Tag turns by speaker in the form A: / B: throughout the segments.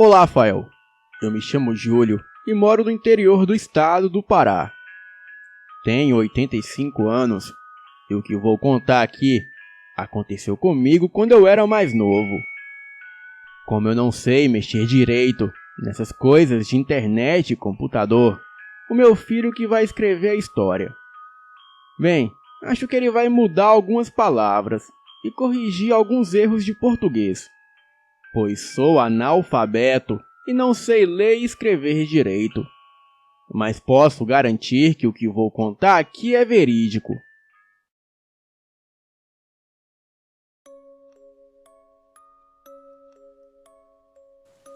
A: Olá, Rafael. Eu me chamo Júlio e moro no interior do estado do Pará. Tenho 85 anos e o que vou contar aqui aconteceu comigo quando eu era mais novo. Como eu não sei mexer direito nessas coisas de internet e computador, o meu filho que vai escrever a história. Bem, acho que ele vai mudar algumas palavras e corrigir alguns erros de português, pois sou analfabeto e não sei ler e escrever direito. Mas posso garantir que o que vou contar aqui é verídico.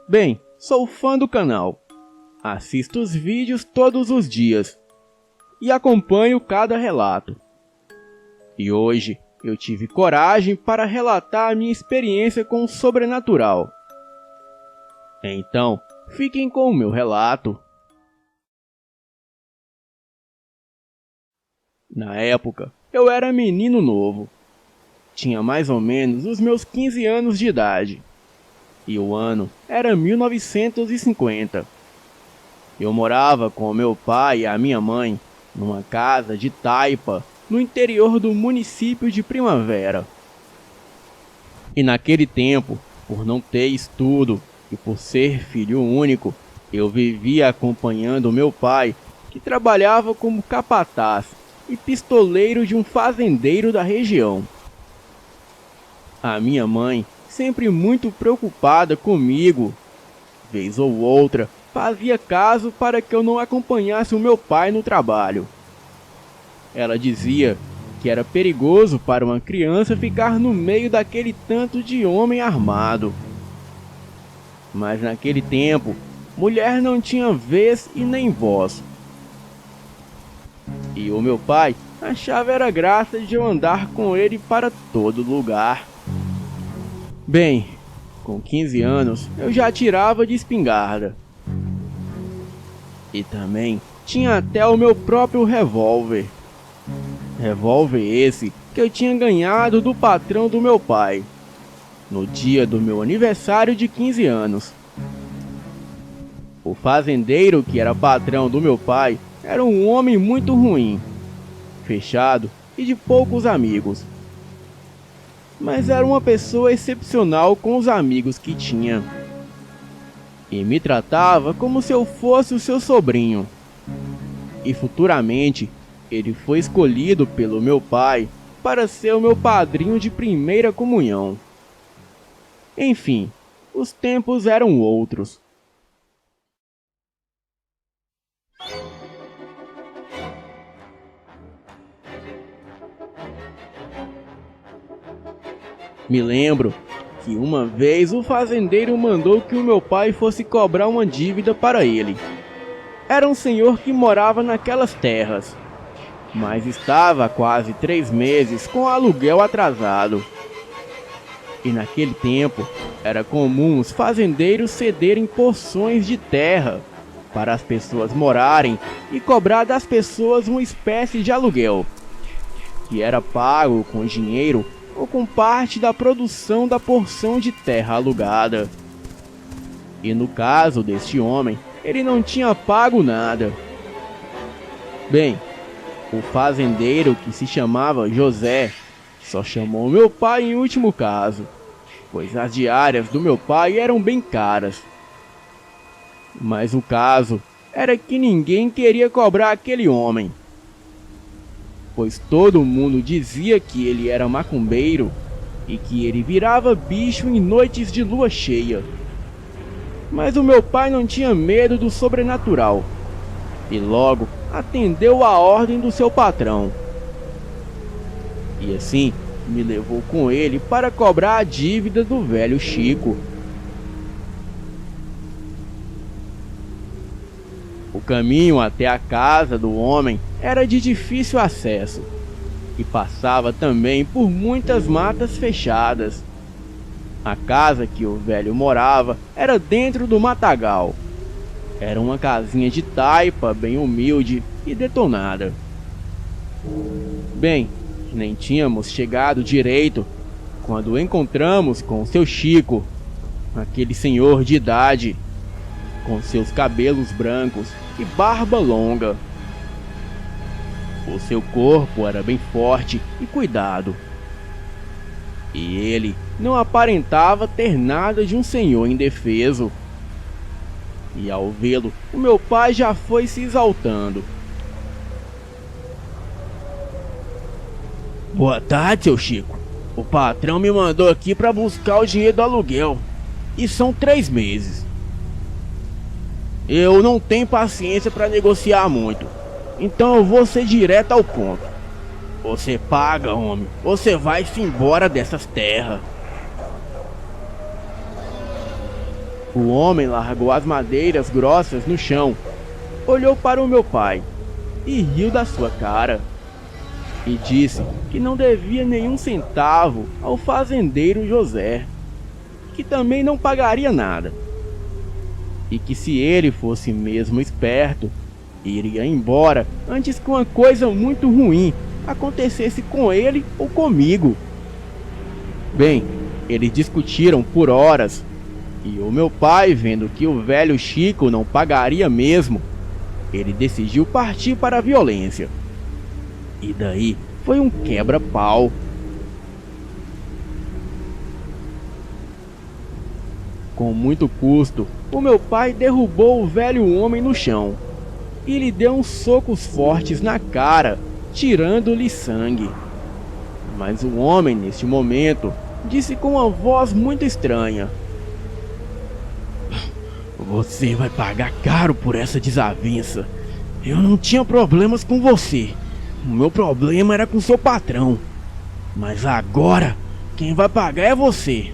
A: Bem, sou fã do canal. Assisto os vídeos todos os dias e acompanho cada relato. E hoje eu tive coragem para relatar a minha experiência com o sobrenatural. Então, fiquem com o meu relato. Na época, eu era menino novo. Tinha mais ou menos os meus 15 anos de idade. E o ano era 1950. Eu morava com meu pai e a minha mãe numa casa de taipa no interior do município de Primavera. E naquele tempo, por não ter estudo e por ser filho único, eu vivia acompanhando meu pai, que trabalhava como capataz e pistoleiro de um fazendeiro da região. A minha mãe, sempre muito preocupada comigo, vez ou outra, fazia caso para que eu não acompanhasse o meu pai no trabalho. Ela dizia que era perigoso para uma criança ficar no meio daquele tanto de homem armado. Mas naquele tempo, mulher não tinha vez e nem voz. E o meu pai achava era graça de eu andar com ele para todo lugar. Bem, com 15 anos eu já atirava de espingarda. E também tinha até o meu próprio revólver. Revólver esse que eu tinha ganhado do patrão do meu pai, no dia do meu aniversário de 15 anos. O fazendeiro que era patrão do meu pai era um homem muito ruim, fechado e de poucos amigos. Mas era uma pessoa excepcional com os amigos que tinha. E me tratava como se eu fosse o seu sobrinho. E futuramente, ele foi escolhido pelo meu pai para ser o meu padrinho de primeira comunhão. Enfim, os tempos eram outros. Me lembro que uma vez o fazendeiro mandou que o meu pai fosse cobrar uma dívida para ele. Era um senhor que morava naquelas terras, mas estava há quase 3 meses com o aluguel atrasado. E naquele tempo, era comum os fazendeiros cederem porções de terra para as pessoas morarem e cobrar das pessoas uma espécie de aluguel, que era pago com dinheiro ou com parte da produção da porção de terra alugada. E no caso deste homem, ele não tinha pago nada. Bem, o fazendeiro, que se chamava José, só chamou meu pai em último caso, pois as diárias do meu pai eram bem caras. Mas o caso era que ninguém queria cobrar aquele homem, pois todo mundo dizia que ele era macumbeiro e que ele virava bicho em noites de lua cheia. Mas o meu pai não tinha medo do sobrenatural e logo atendeu a ordem do seu patrão. E assim me levou com ele para cobrar a dívida do velho Chico. O caminho até a casa do homem era de difícil acesso e passava também por muitas matas fechadas. A casa que o velho morava era dentro do matagal. Era uma casinha de taipa bem humilde e detonada. Bem, nem tínhamos chegado direito quando encontramos com seu Chico, aquele senhor de idade, com seus cabelos brancos e barba longa. O seu corpo era bem forte e cuidado, e ele não aparentava ter nada de um senhor indefeso. E ao vê-lo, o meu pai já foi se exaltando. Boa tarde, seu Chico. O patrão me mandou aqui para buscar o dinheiro do aluguel, e são 3 meses. Eu não tenho paciência para negociar muito, então eu vou ser direto ao ponto. Você paga, homem, você vai-se embora dessas terras. O homem largou as madeiras grossas no chão, olhou para o meu pai e riu da sua cara. E disse que não devia nenhum centavo ao fazendeiro José, que também não pagaria nada, e que se ele fosse mesmo esperto, iria embora antes que uma coisa muito ruim acontecesse com ele ou comigo. Bem, eles discutiram por horas, e o meu pai, vendo que o velho Chico não pagaria mesmo, ele decidiu partir para a violência. E daí foi um quebra-pau. Com muito custo, o meu pai derrubou o velho homem no chão e lhe deu uns socos fortes na cara, tirando-lhe sangue. Mas o homem, neste momento, disse com uma voz muito estranha: Você vai pagar caro por essa desavença. Eu não tinha problemas com você. O meu problema era com seu patrão. Mas agora, quem vai pagar é você.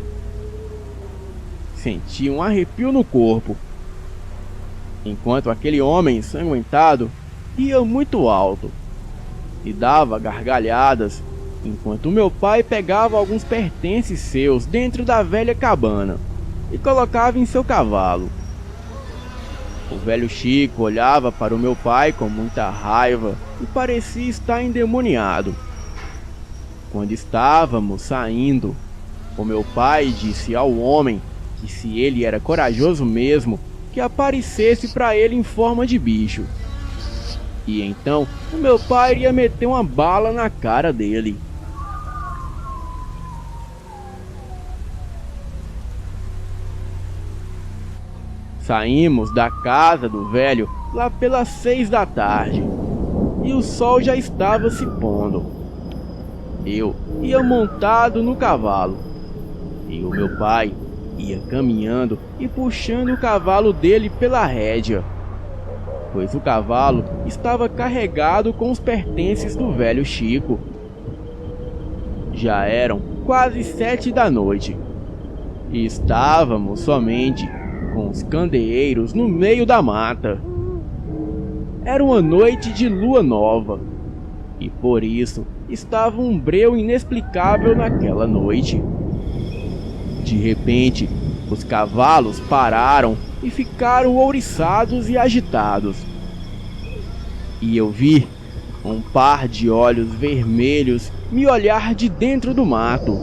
A: Senti um arrepio no corpo, enquanto aquele homem ensanguentado ia muito alto e dava gargalhadas, enquanto meu pai pegava alguns pertences seus dentro da velha cabana e colocava em seu cavalo. O velho Chico olhava para o meu pai com muita raiva e parecia estar endemoniado. Quando estávamos saindo, o meu pai disse ao homem que se ele era corajoso mesmo, que aparecesse para ele em forma de bicho. E então o meu pai iria meter uma bala na cara dele. Saímos da casa do velho lá pelas 6 da tarde, e o sol já estava se pondo. Eu ia montado no cavalo, e o meu pai ia caminhando e puxando o cavalo dele pela rédea, pois o cavalo estava carregado com os pertences do velho Chico. Já eram quase 7 da noite, e estávamos somente com os candeeiros no meio da mata. Era uma noite de lua nova, e por isso estava um breu inexplicável naquela noite. De repente, os cavalos pararam e ficaram ouriçados e agitados. E eu vi um par de olhos vermelhos me olhar de dentro do mato.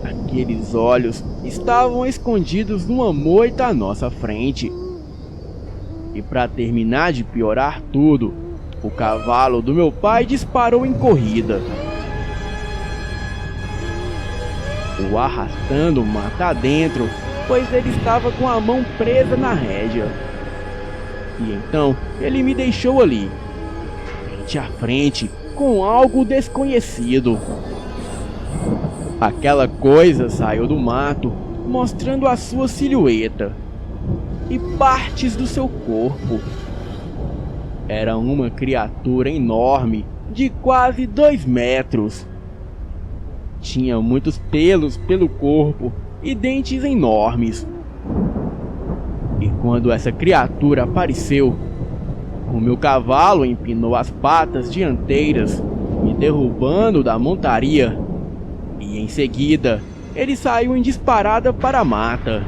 A: Aqueles olhos estavam escondidos numa moita à nossa frente. E para terminar de piorar tudo, o cavalo do meu pai disparou em corrida, o arrastando mata adentro, pois ele estava com a mão presa na rédea. E então ele me deixou ali, frente a frente, com algo desconhecido. Aquela coisa saiu do mato, mostrando a sua silhueta e partes do seu corpo. Era uma criatura enorme, de quase 2 metros. Tinha muitos pelos pelo corpo e dentes enormes. E quando essa criatura apareceu, o meu cavalo empinou as patas dianteiras, me derrubando da montaria. E em seguida, ele saiu em disparada para a mata.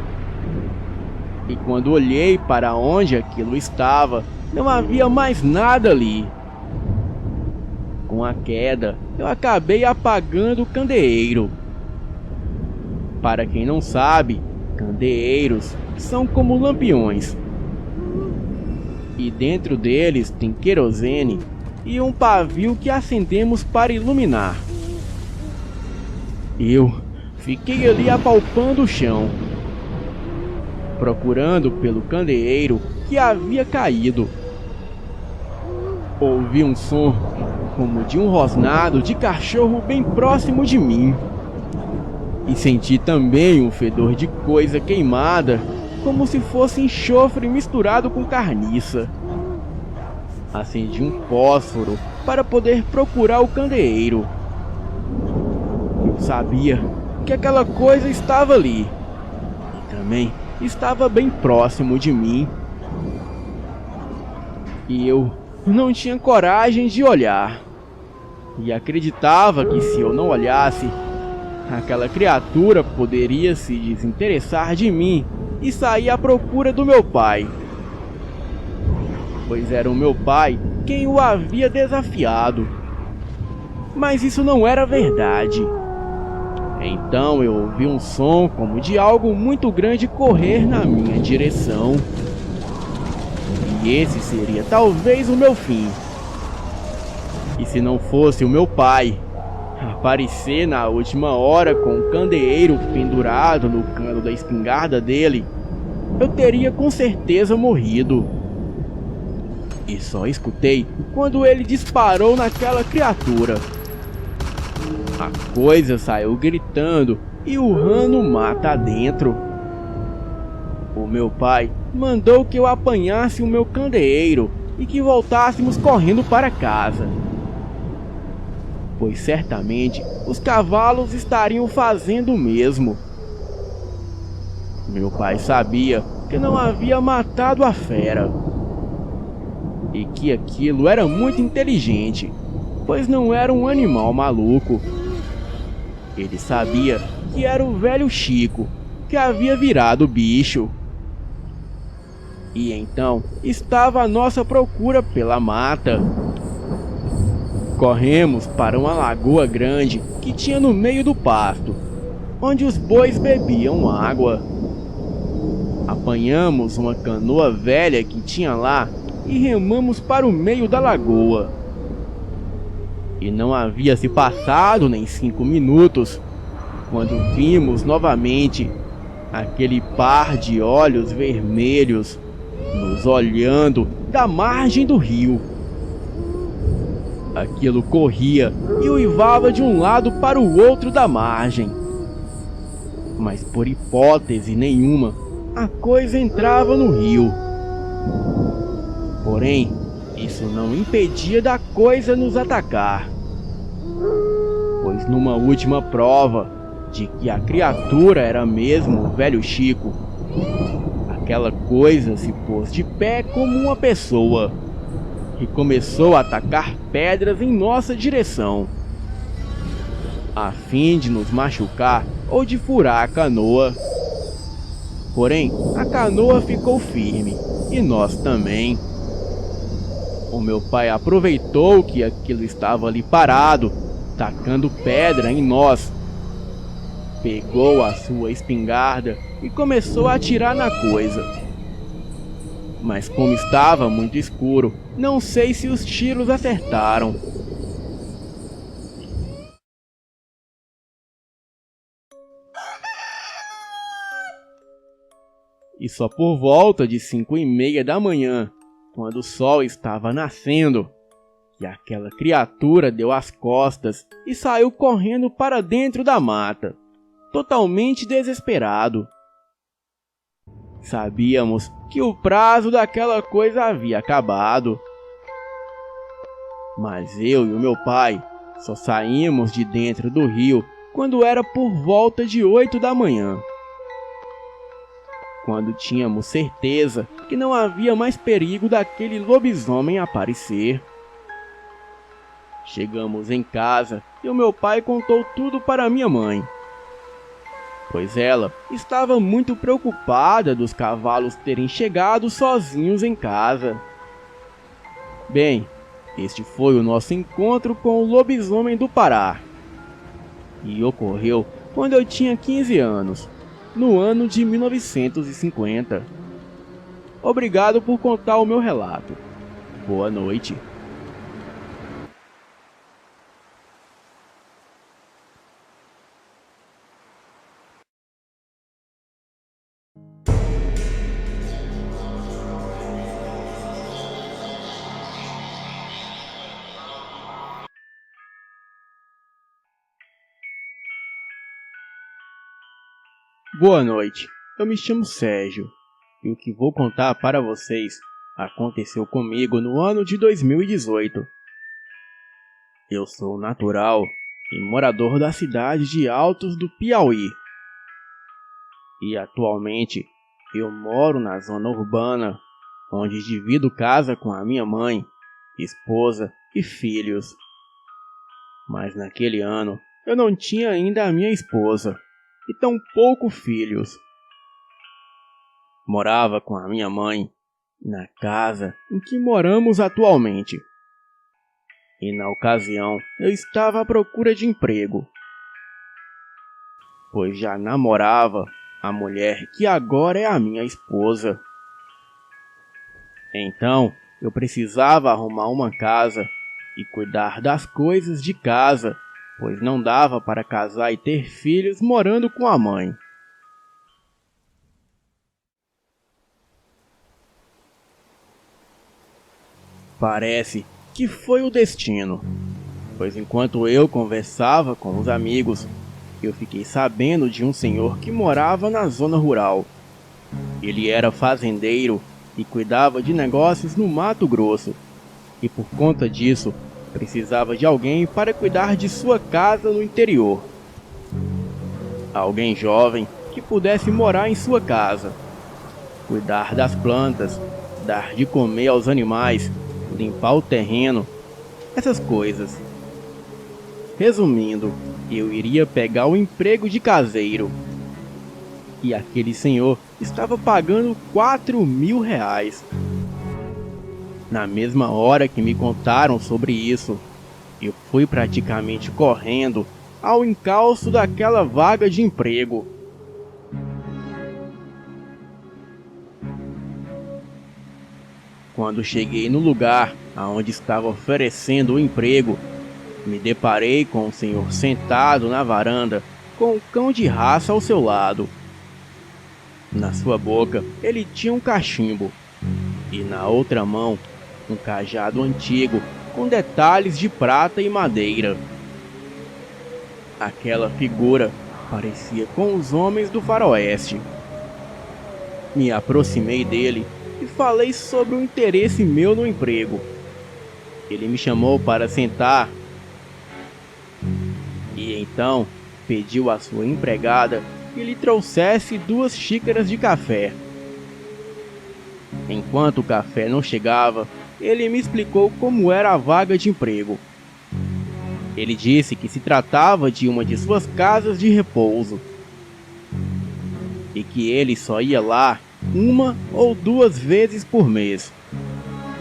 A: E quando olhei para onde aquilo estava, não havia mais nada ali. Com a queda, eu acabei apagando o candeeiro. Para quem não sabe, candeeiros são como lampiões. E dentro deles tem querosene e um pavio que acendemos para iluminar. Eu fiquei ali apalpando o chão, procurando pelo candeeiro que havia caído. Ouvi um som como de um rosnado de cachorro bem próximo de mim. E senti também um fedor de coisa queimada, como se fosse enxofre misturado com carniça. Acendi um fósforo para poder procurar o candeeiro. Eu sabia que aquela coisa estava ali, e também estava bem próximo de mim. E eu não tinha coragem de olhar. E acreditava que se eu não olhasse, aquela criatura poderia se desinteressar de mim e sair à procura do meu pai. Pois era o meu pai quem o havia desafiado. Mas isso não era verdade. Então eu ouvi um som como de algo muito grande correr na minha direção. E esse seria talvez o meu fim. E se não fosse o meu pai aparecer na última hora com o candeeiro pendurado no cano da espingarda dele, eu teria com certeza morrido. E só escutei quando ele disparou naquela criatura. A coisa saiu gritando e urrando mata adentro. O meu pai mandou que eu apanhasse o meu candeeiro e que voltássemos correndo para casa, pois certamente os cavalos estariam fazendo o mesmo. Meu pai sabia que não havia matado a fera e que aquilo era muito inteligente, pois não era um animal maluco. Ele sabia que era o velho Chico que havia virado bicho. E então estava à nossa procura pela mata. Corremos para uma lagoa grande que tinha no meio do pasto, onde os bois bebiam água. Apanhamos uma canoa velha que tinha lá e remamos para o meio da lagoa. E não havia se passado nem 5 minutos, quando vimos novamente aquele par de olhos vermelhos nos olhando da margem do rio. Aquilo corria e uivava de um lado para o outro da margem. Mas por hipótese nenhuma, a coisa entrava no rio. Porém, isso não impedia da coisa nos atacar. Pois numa última prova de que a criatura era mesmo o velho Chico, aquela coisa se pôs de pé como uma pessoa e começou a atacar pedras em nossa direção, a fim de nos machucar ou de furar a canoa. Porém, a canoa ficou firme e nós também. O meu pai aproveitou que aquilo estava ali parado, tacando pedra em nós. Pegou a sua espingarda e começou a atirar na coisa. Mas como estava muito escuro, não sei se os tiros acertaram. E só por volta de 5:30 da manhã, quando o sol estava nascendo, que aquela criatura deu as costas e saiu correndo para dentro da mata, totalmente desesperado. Sabíamos que o prazo daquela coisa havia acabado. Mas eu e o meu pai só saímos de dentro do rio quando era por volta de 8 da manhã. Quando tínhamos certeza que não havia mais perigo daquele lobisomem aparecer. Chegamos em casa e o meu pai contou tudo para minha mãe, pois ela estava muito preocupada dos cavalos terem chegado sozinhos em casa. Bem, este foi o nosso encontro com o lobisomem do Pará. E ocorreu quando eu tinha 15 anos, no ano de 1950. Obrigado por contar o meu relato. Boa noite. Boa noite, eu me chamo Sérgio, e o que vou contar para vocês aconteceu comigo no ano de 2018. Eu sou natural e morador da cidade de Altos do Piauí. E atualmente eu moro na zona urbana, onde divido casa com a minha mãe, esposa e filhos. Mas naquele ano eu não tinha ainda a minha esposa e tampouco filhos. Morava com a minha mãe na casa em que moramos atualmente. E na ocasião eu estava à procura de emprego, pois já namorava a mulher que agora é a minha esposa. Então eu precisava arrumar uma casa e cuidar das coisas de casa, pois não dava para casar e ter filhos morando com a mãe. Parece que foi o destino, pois enquanto eu conversava com os amigos, eu fiquei sabendo de um senhor que morava na zona rural. Ele era fazendeiro e cuidava de negócios no Mato Grosso, e por conta disso, precisava de alguém para cuidar de sua casa no interior. Alguém jovem que pudesse morar em sua casa, cuidar das plantas, dar de comer aos animais, limpar o terreno, essas coisas. Resumindo, eu iria pegar o emprego de caseiro. E aquele senhor estava pagando R$ 4.000. Na mesma hora que me contaram sobre isso, eu fui praticamente correndo ao encalço daquela vaga de emprego. Quando cheguei no lugar aonde estava oferecendo o emprego, me deparei com o senhor sentado na varanda com um cão de raça ao seu lado. Na sua boca ele tinha um cachimbo e na outra mão um cajado antigo com detalhes de prata e madeira. Aquela figura parecia com os homens do faroeste. Me aproximei dele e falei sobre o interesse meu no emprego. Ele me chamou para sentar e então pediu à sua empregada que lhe trouxesse 2 xícaras de café. Enquanto o café não chegava, ele me explicou como era a vaga de emprego. Ele disse que se tratava de uma de suas casas de repouso e que ele só ia lá 1 ou 2 vezes por mês,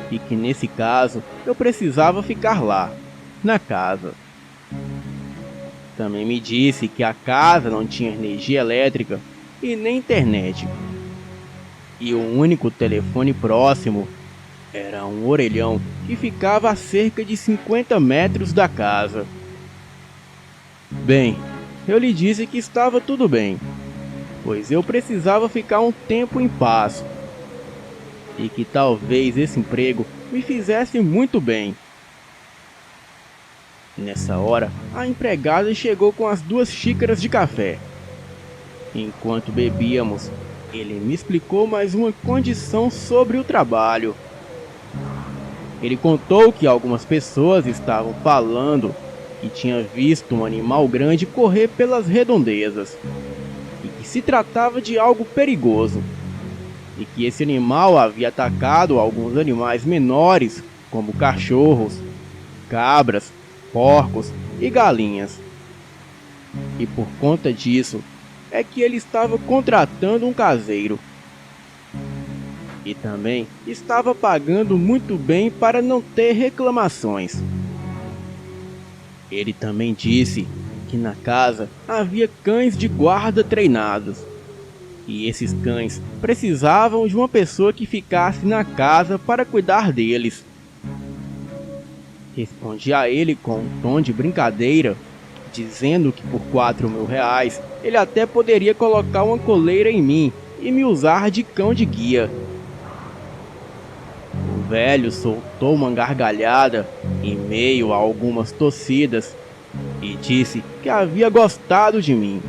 A: e que nesse caso eu precisava ficar lá, na casa. Também me disse que a casa não tinha energia elétrica e nem internet, e o único telefone próximo era um orelhão que ficava a cerca de 50 metros da casa. Bem, eu lhe disse que estava tudo bem, pois eu precisava ficar um tempo em paz, e que talvez esse emprego me fizesse muito bem. Nessa hora, a empregada chegou com as 2 xícaras de café. Enquanto bebíamos, ele me explicou mais uma condição sobre o trabalho. Ele contou que algumas pessoas estavam falando que tinha visto um animal grande correr pelas redondezas, e que se tratava de algo perigoso, e que esse animal havia atacado alguns animais menores, como cachorros, cabras, porcos e galinhas. E por conta disso é que ele estava contratando um caseiro. E também estava pagando muito bem para não ter reclamações. Ele também disse que na casa havia cães de guarda treinados. E esses cães precisavam de uma pessoa que ficasse na casa para cuidar deles. Respondi a ele com um tom de brincadeira, dizendo que por R$ 4.000 ele até poderia colocar uma coleira em mim e me usar de cão de guia. O velho soltou uma gargalhada em meio a algumas tossidas e disse que havia gostado de mim.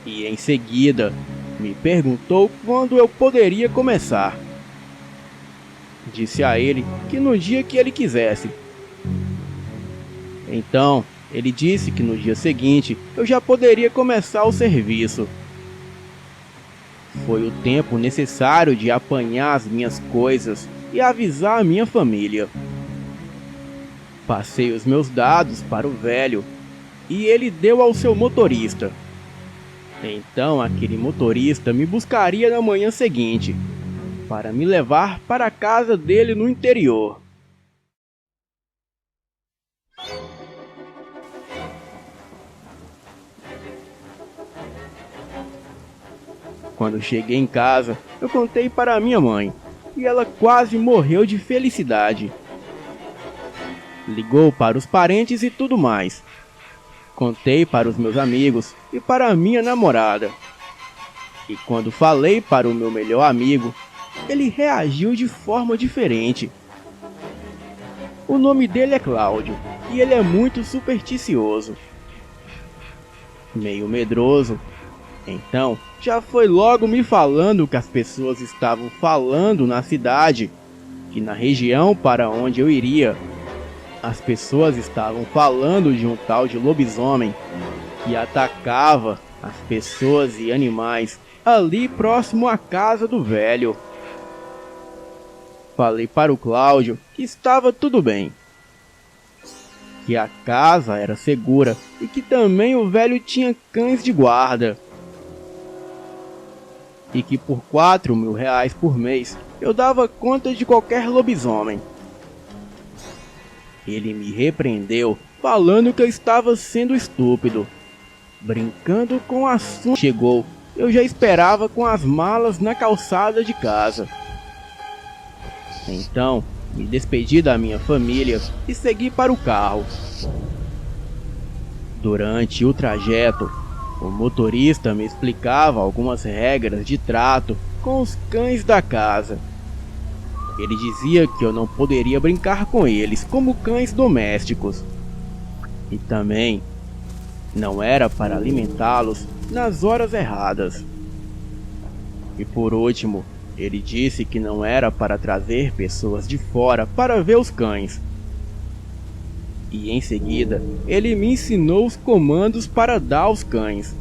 A: E em seguida me perguntou quando eu poderia começar. Disse a ele que no dia que ele quisesse. Então ele disse que no dia seguinte eu já poderia começar o serviço. Foi o tempo necessário de apanhar as minhas coisas e avisar a minha família. Passei os meus dados para o velho e ele deu ao seu motorista. Então aquele motorista me buscaria na manhã seguinte, para me levar para a casa dele no interior. Quando cheguei em casa, eu contei para minha mãe, e ela quase morreu de felicidade. Ligou para os parentes e tudo mais. Contei para os meus amigos e para a minha namorada. E quando falei para o meu melhor amigo, ele reagiu de forma diferente. O nome dele é Cláudio e ele é muito supersticioso. Meio medroso. Então, já foi logo me falando que as pessoas estavam falando na cidade, que na região para onde eu iria, as pessoas estavam falando de um tal de lobisomem que atacava as pessoas e animais ali próximo à casa do velho. Falei para o Cláudio que estava tudo bem, que a casa era segura e que também o velho tinha cães de guarda. E que por R$ 4.000 por mês eu dava conta de qualquer lobisomem. Ele me repreendeu, falando que eu estava sendo estúpido, brincando com o assunto. Chegou, eu já esperava com as malas na calçada de casa. Então, me despedi da minha família e segui para o carro. Durante o trajeto, o motorista me explicava algumas regras de trato com os cães da casa. Ele dizia que eu não poderia brincar com eles como cães domésticos. E também não era para alimentá-los nas horas erradas. E por último, ele disse que não era para trazer pessoas de fora para ver os cães. E em seguida, ele me ensinou os comandos para dar aos cães.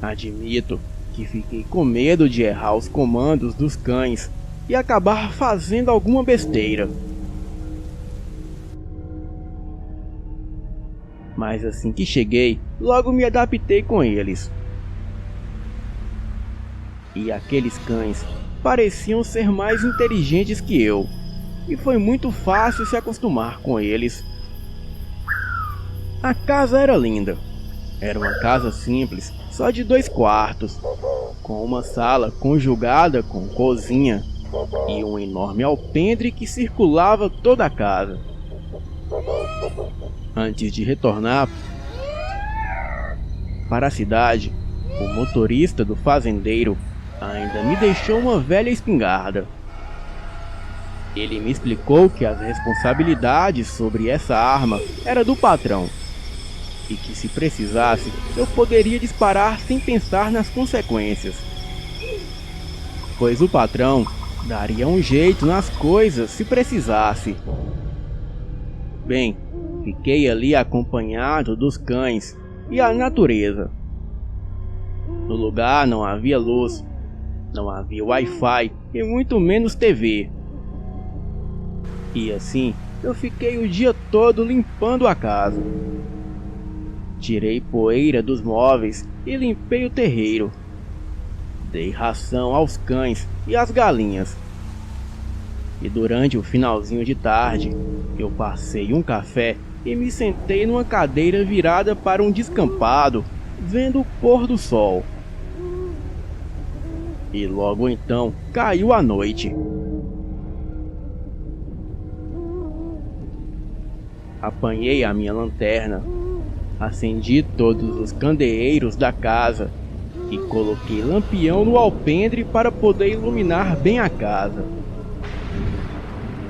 A: Admito que fiquei com medo de errar os comandos dos cães e acabar fazendo alguma besteira. Mas assim que cheguei, logo me adaptei com eles. E aqueles cães pareciam ser mais inteligentes que eu, e foi muito fácil se acostumar com eles. A casa era linda. Era uma casa simples, só de 2 quartos, com uma sala conjugada com cozinha e um enorme alpendre que circulava toda a casa. Antes de retornar para a cidade, o motorista do fazendeiro ainda me deixou uma velha espingarda. Ele me explicou que as responsabilidades sobre essa arma era do patrão, e que se precisasse, eu poderia disparar sem pensar nas consequências, pois o patrão daria um jeito nas coisas se precisasse. Bem, fiquei ali acompanhado dos cães e a natureza. No lugar não havia luz, não havia Wi-Fi e muito menos TV. E assim, eu fiquei o dia todo limpando a casa. Tirei poeira dos móveis e limpei o terreiro. Dei ração aos cães e às galinhas. E durante o finalzinho de tarde, eu passei um café e me sentei numa cadeira virada para um descampado, vendo o pôr do sol. E logo então caiu a noite. Apanhei a minha lanterna, acendi todos os candeeiros da casa e coloquei lampião no alpendre para poder iluminar bem a casa.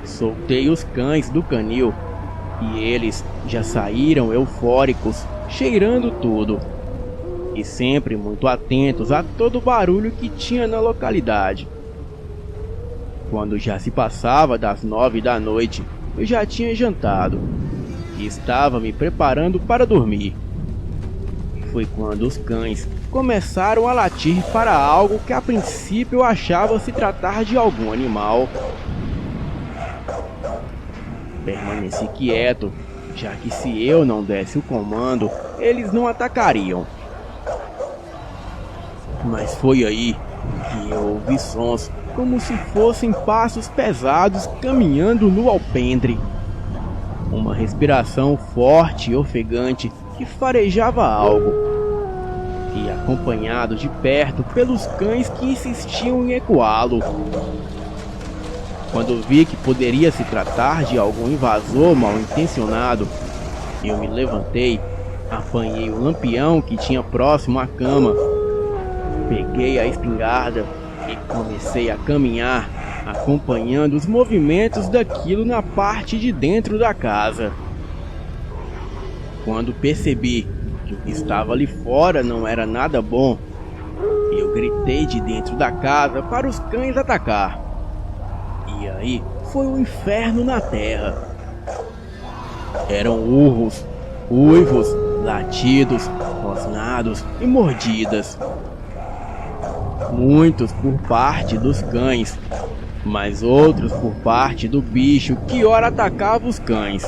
A: Soltei os cães do canil e eles já saíram eufóricos, cheirando tudo e sempre muito atentos a todo barulho que tinha na localidade. Quando já se passava das 9 da noite, eu já tinha jantado e estava me preparando para dormir. Foi quando os cães começaram a latir para algo que a princípio eu achava se tratar de algum animal. Permaneci quieto, já que se eu não desse o comando, eles não atacariam. Mas foi aí que eu ouvi sons como se fossem passos pesados caminhando no alpendre. Uma respiração forte e ofegante que farejava algo, e acompanhado de perto pelos cães que insistiam em ecoá-lo. Quando vi que poderia se tratar de algum invasor mal intencionado, eu me levantei, apanhei o lampião que tinha próximo à cama, peguei a espingarda e comecei a caminhar, acompanhando os movimentos daquilo na parte de dentro da casa. Quando percebi que o que estava ali fora não era nada bom, eu gritei de dentro da casa para os cães atacar. E aí foi um inferno na terra. Eram urros, uivos, latidos, rosnados e mordidas. Muitos por parte dos cães, mas outros por parte do bicho que ora atacava os cães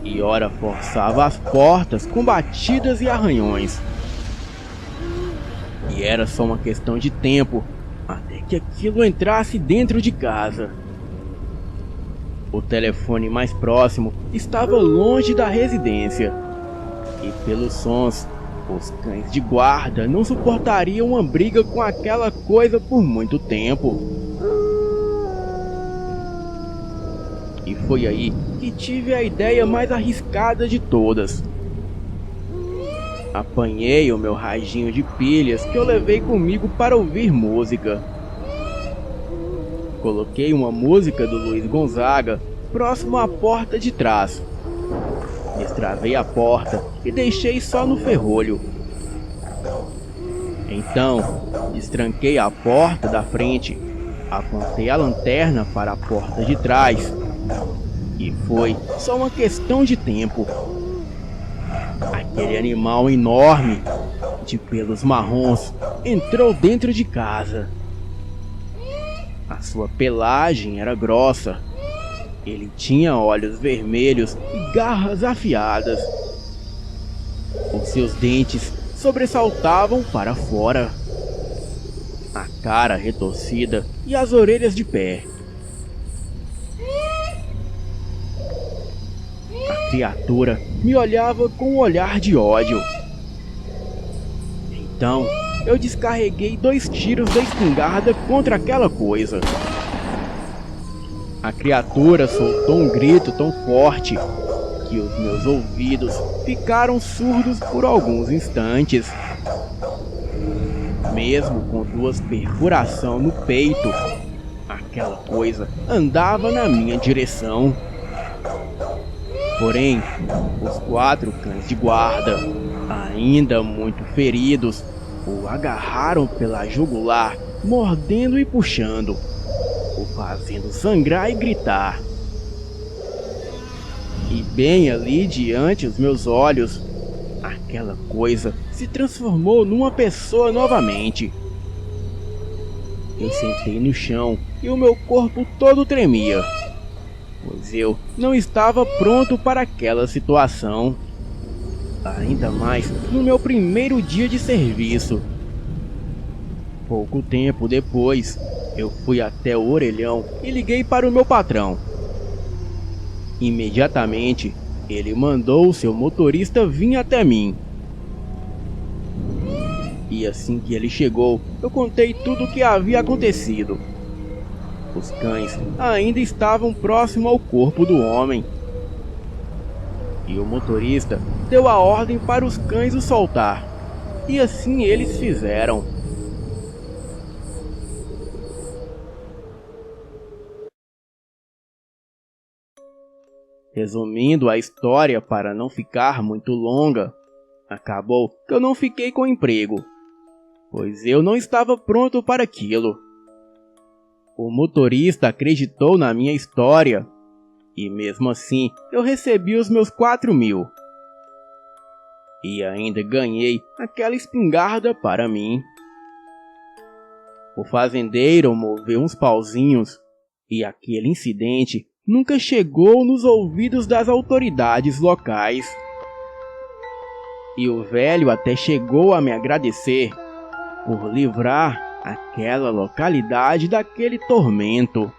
A: e ora forçava as portas com batidas e arranhões. E era só uma questão de tempo até que aquilo entrasse dentro de casa. O telefone mais próximo estava longe da residência e pelos sons, os cães de guarda não suportariam uma briga com aquela coisa por muito tempo. E foi aí que tive a ideia mais arriscada de todas. Apanhei o meu radinho de pilhas que eu levei comigo para ouvir música. Coloquei uma música do Luiz Gonzaga próximo à porta de trás. Destravei a porta e deixei só no ferrolho. Então, destranquei a porta da frente, apontei a lanterna para a porta de trás e foi só uma questão de tempo. Aquele animal enorme, de pelos marrons, entrou dentro de casa. A sua pelagem era grossa. Ele tinha olhos vermelhos e garras afiadas. Os seus dentes sobressaltavam para fora, a cara retorcida e as orelhas de pé. A criatura me olhava com um olhar de ódio. Então, eu descarreguei 2 tiros da espingarda contra aquela coisa. A criatura soltou um grito tão forte que os meus ouvidos ficaram surdos por alguns instantes. Mesmo com 2 perfurações no peito, aquela coisa andava na minha direção. Porém, os 4 cães de guarda, ainda muito feridos, o agarraram pela jugular, mordendo e puxando, o fazendo sangrar e gritar. E bem ali diante dos meus olhos, aquela coisa se transformou numa pessoa novamente. Eu sentei no chão e o meu corpo todo tremia, pois eu não estava pronto para aquela situação. Ainda mais no meu primeiro dia de serviço. Pouco tempo depois, eu fui até o orelhão e liguei para o meu patrão. Imediatamente, ele mandou seu motorista vir até mim. E assim que ele chegou, eu contei tudo o que havia acontecido. Os cães ainda estavam próximo ao corpo do homem. E o motorista deu a ordem para os cães o soltar. E assim eles fizeram. Resumindo a história para não ficar muito longa, acabou que eu não fiquei com emprego, pois eu não estava pronto para aquilo. O motorista acreditou na minha história, e mesmo assim eu recebi os meus 4.000. E ainda ganhei aquela espingarda para mim. O fazendeiro moveu uns pauzinhos, e aquele incidente nunca chegou nos ouvidos das autoridades locais. E o velho até chegou a me agradecer por livrar aquela localidade daquele tormento.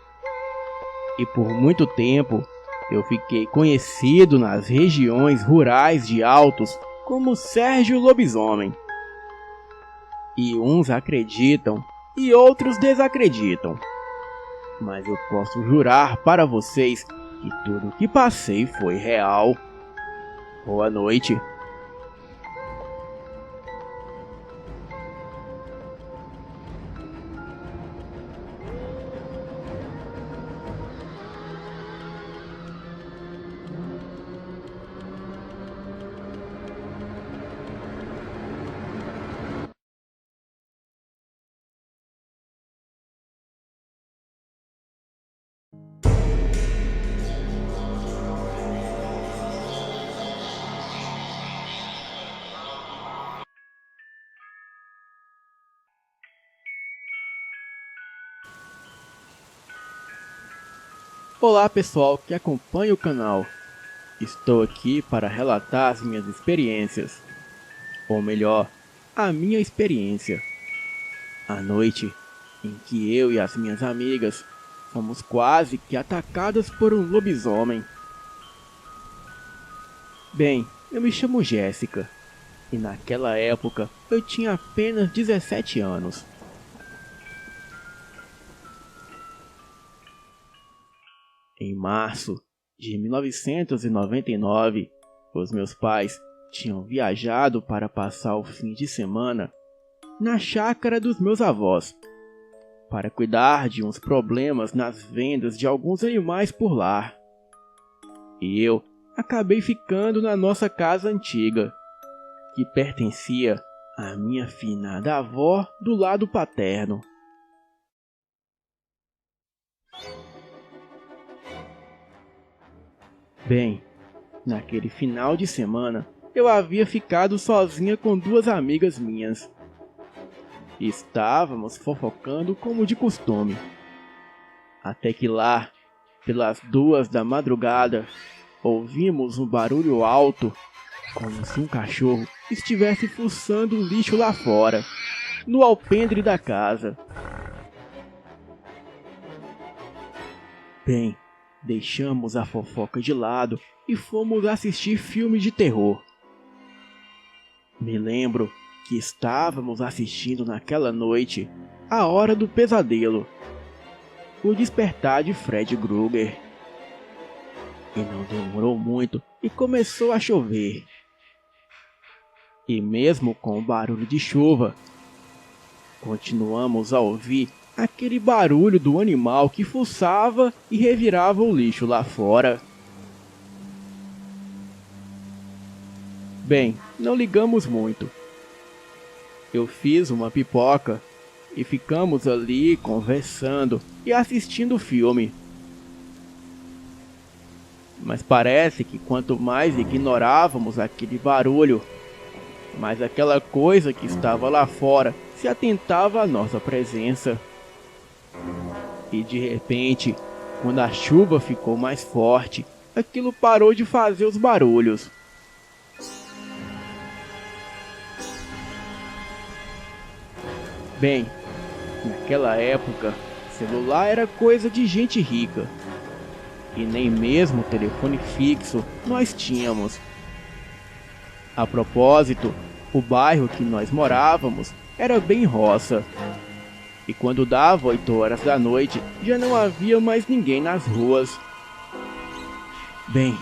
A: E por muito tempo eu fiquei conhecido nas regiões rurais de Altos como Sérgio Lobisomem. E uns acreditam e outros desacreditam. Mas eu posso jurar para vocês que tudo o que passei foi real. Boa noite. Olá pessoal que acompanha o canal. Estou aqui para relatar as minhas experiências. Ou melhor, a minha experiência. A noite em que eu e as minhas amigas fomos quase que atacadas por um lobisomem. Bem, eu me chamo Jéssica. E naquela época eu tinha apenas 17 anos. Em março de 1999, os meus pais tinham viajado para passar o fim de semana na chácara dos meus avós, para cuidar de uns problemas nas vendas de alguns animais por lá. E eu acabei ficando na nossa casa antiga, que pertencia à minha finada avó do lado paterno. Bem, naquele final de semana, eu havia ficado sozinha com duas amigas minhas. Estávamos fofocando como de costume. Até que lá, pelas 2 da madrugada, ouvimos um barulho alto, como se um cachorro estivesse fuçando o lixo lá fora, no alpendre da casa. Bem, deixamos a fofoca de lado e fomos assistir filme de terror. Me lembro que estávamos assistindo naquela noite A Hora do Pesadelo, O Despertar de Fred Krueger. E não demorou muito e começou a chover. E mesmo com o barulho de chuva, continuamos a ouvir aquele barulho do animal que fuçava e revirava o lixo lá fora. Bem, não ligamos muito. Eu fiz uma pipoca e ficamos ali conversando e assistindo o filme. Mas parece que quanto mais ignorávamos aquele barulho, mais aquela coisa que estava lá fora se atentava à nossa presença. E de repente, quando a chuva ficou mais forte, aquilo parou de fazer os barulhos. Bem, naquela época, celular era coisa de gente rica. e nem mesmo telefone fixo nós tínhamos. A propósito, o bairro que nós morávamos era bem roça, e quando dava 8 horas da noite já não havia mais ninguém nas ruas. Bem,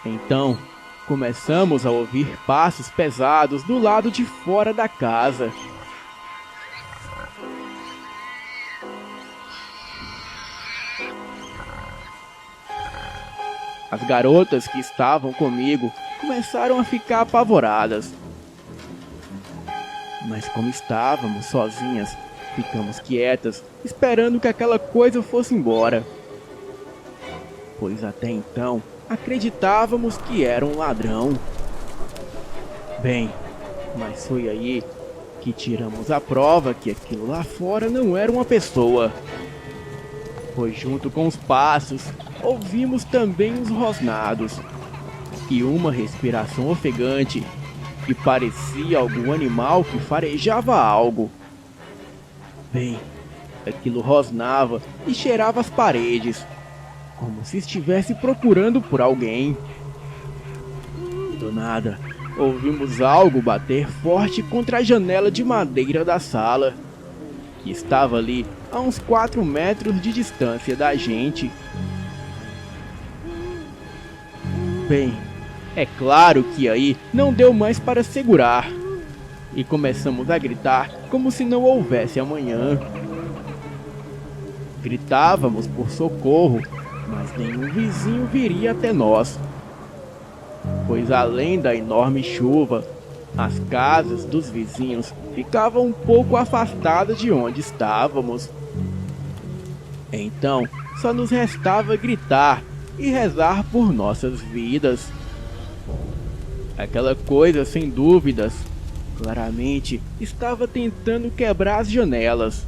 A: então começamos a ouvir passos pesados do lado de fora da casa. As garotas que estavam comigo começaram a ficar apavoradas. Mas como estávamos sozinhas, ficamos quietas, esperando que aquela coisa fosse embora. Pois até então, acreditávamos que era um ladrão. Bem, mas foi aí que tiramos a prova que aquilo lá fora não era uma pessoa. Pois junto com os passos, ouvimos também os rosnados e uma respiração ofegante que parecia algum animal que farejava algo. Bem, aquilo rosnava e cheirava as paredes, como se estivesse procurando por alguém. Do nada, ouvimos algo bater forte contra a janela de madeira da sala, que estava ali a uns 4 metros de distância da gente. Bem, é claro que aí não deu mais para segurar, e começamos a gritar como se não houvesse amanhã. Gritávamos por socorro, mas nenhum vizinho viria até nós, pois além da enorme chuva, as casas dos vizinhos ficavam um pouco afastadas de onde estávamos. Então, só nos restava gritar e rezar por nossas vidas. Aquela coisa, sem dúvidas, claramente estava tentando quebrar as janelas,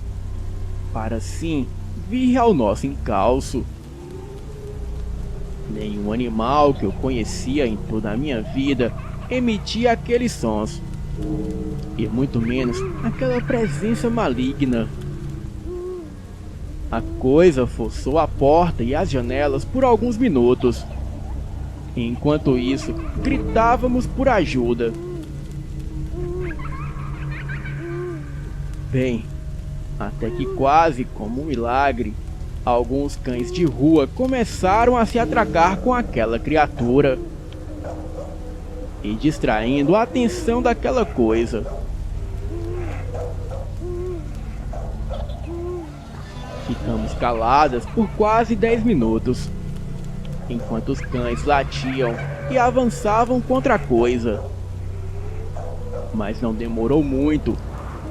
A: para assim vir ao nosso encalço. Nenhum animal que eu conhecia em toda a minha vida emitia aqueles sons, e muito menos aquela presença maligna. A coisa forçou a porta e as janelas por alguns minutos. Enquanto isso, gritávamos por ajuda. Bem, até que quase como um milagre, alguns cães de rua começaram a se atracar com aquela criatura e distraindo a atenção daquela coisa. Ficamos caladas por quase 10 minutos, enquanto os cães latiam e avançavam contra a coisa. Mas não demorou muito,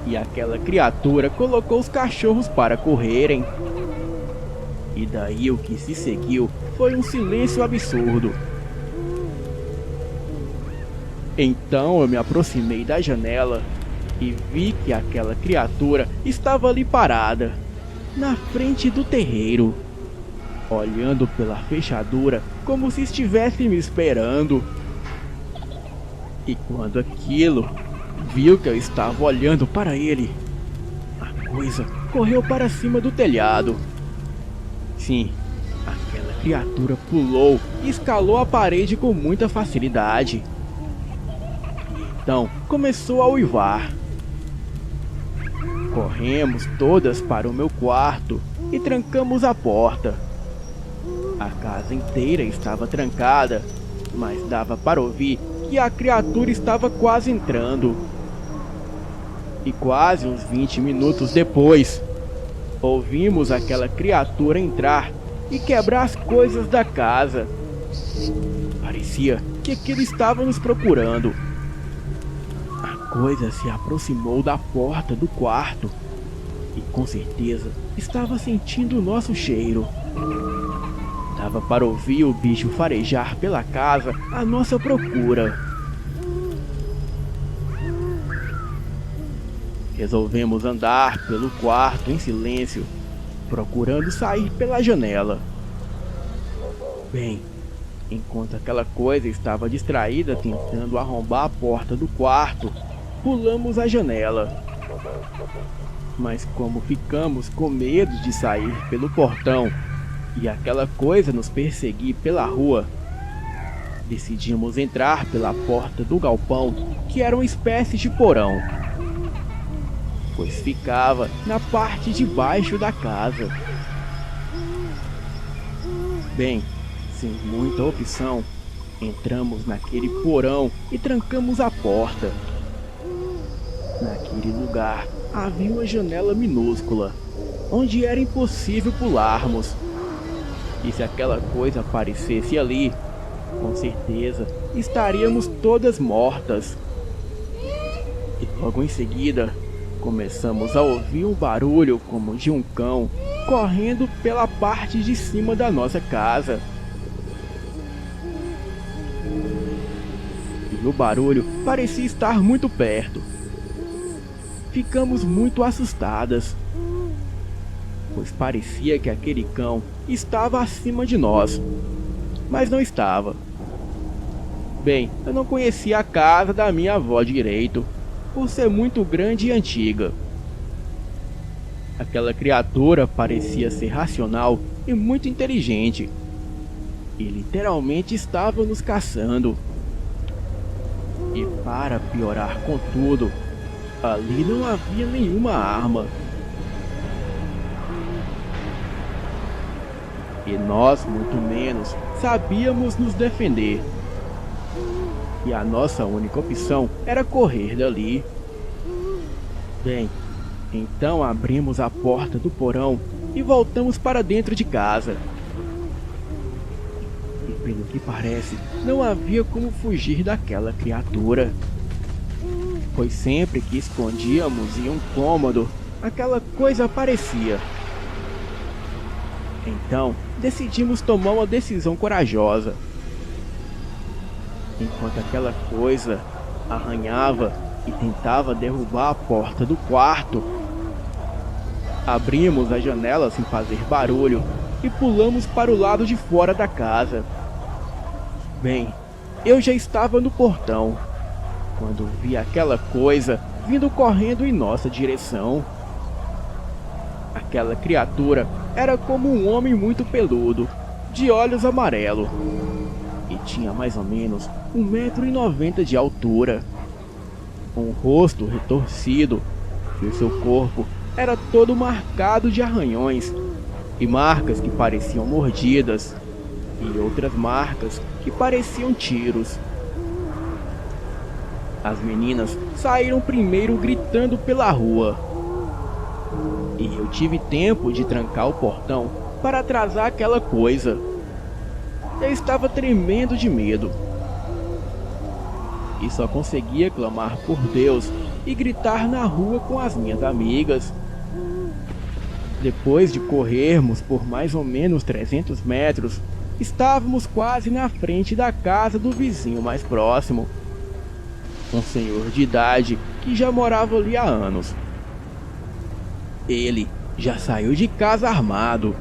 A: e aquela criatura colocou os cachorros para correrem. E daí o que se seguiu foi um silêncio absurdo. Então eu me aproximei da janela e vi que aquela criatura estava ali parada, na frente do terreiro, olhando pela fechadura como se estivesse me esperando. E quando aquilo viu que eu estava olhando para ele, a coisa correu para cima do telhado. Sim, aquela criatura pulou e escalou a parede com muita facilidade. Então começou a uivar. Corremos todas para o meu quarto e trancamos a porta. A casa inteira estava trancada, mas dava para ouvir que a criatura estava quase entrando. E quase uns 20 minutos depois, ouvimos aquela criatura entrar e quebrar as coisas da casa. Parecia que aquilo estava nos procurando. A coisa se aproximou da porta do quarto e com certeza estava sentindo o nosso cheiro. Dava para ouvir o bicho farejar pela casa à nossa procura. Resolvemos andar pelo quarto em silêncio, procurando sair pela janela. Bem, enquanto aquela coisa estava distraída tentando arrombar a porta do quarto, pulamos a janela. Mas como ficamos com medo de sair pelo portão, e aquela coisa nos perseguir pela rua, decidimos entrar pela porta do galpão, que era uma espécie de porão, pois ficava na parte de baixo da casa. Bem, sem muita opção, entramos naquele porão e trancamos a porta. Naquele lugar havia uma janela minúscula, onde era impossível pularmos. E se aquela coisa aparecesse ali, com certeza estaríamos todas mortas. E logo em seguida, começamos a ouvir um barulho como de um cão correndo pela parte de cima da nossa casa. E o barulho parecia estar muito perto. Ficamos muito assustadas, pois parecia que aquele cão estava acima de nós, mas não estava. Bem, eu não conhecia a casa da minha avó direito, por ser muito grande e antiga. Aquela criatura parecia ser racional e muito inteligente, e literalmente estava nos caçando. E para piorar com tudo, ali não havia nenhuma arma. E nós, muito menos, sabíamos nos defender. E a nossa única opção era correr dali. Bem, então abrimos a porta do porão e voltamos para dentro de casa. E pelo que parece, não havia como fugir daquela criatura, pois sempre que escondíamos em um cômodo, aquela coisa aparecia. Então, decidimos tomar uma decisão corajosa. Enquanto aquela coisa arranhava e tentava derrubar a porta do quarto, abrimos a janela sem fazer barulho e pulamos para o lado de fora da casa. Bem, eu já estava no portão quando vi aquela coisa vindo correndo em nossa direção. Aquela criatura era como um homem muito peludo, de olhos amarelos, e tinha mais ou menos 1,90 m de altura, um rosto retorcido, e o seu corpo era todo marcado de arranhões, e marcas que pareciam mordidas, e outras marcas que pareciam tiros. As meninas saíram primeiro gritando pela rua, e eu tive tempo de trancar o portão para atrasar aquela coisa. Eu estava tremendo de medo, e só conseguia clamar por Deus e gritar na rua com as minhas amigas. Depois de corrermos por mais ou menos 300 metros, estávamos quase na frente da casa do vizinho mais próximo, um senhor de idade que já morava ali há anos. Ele já saiu de casa armado.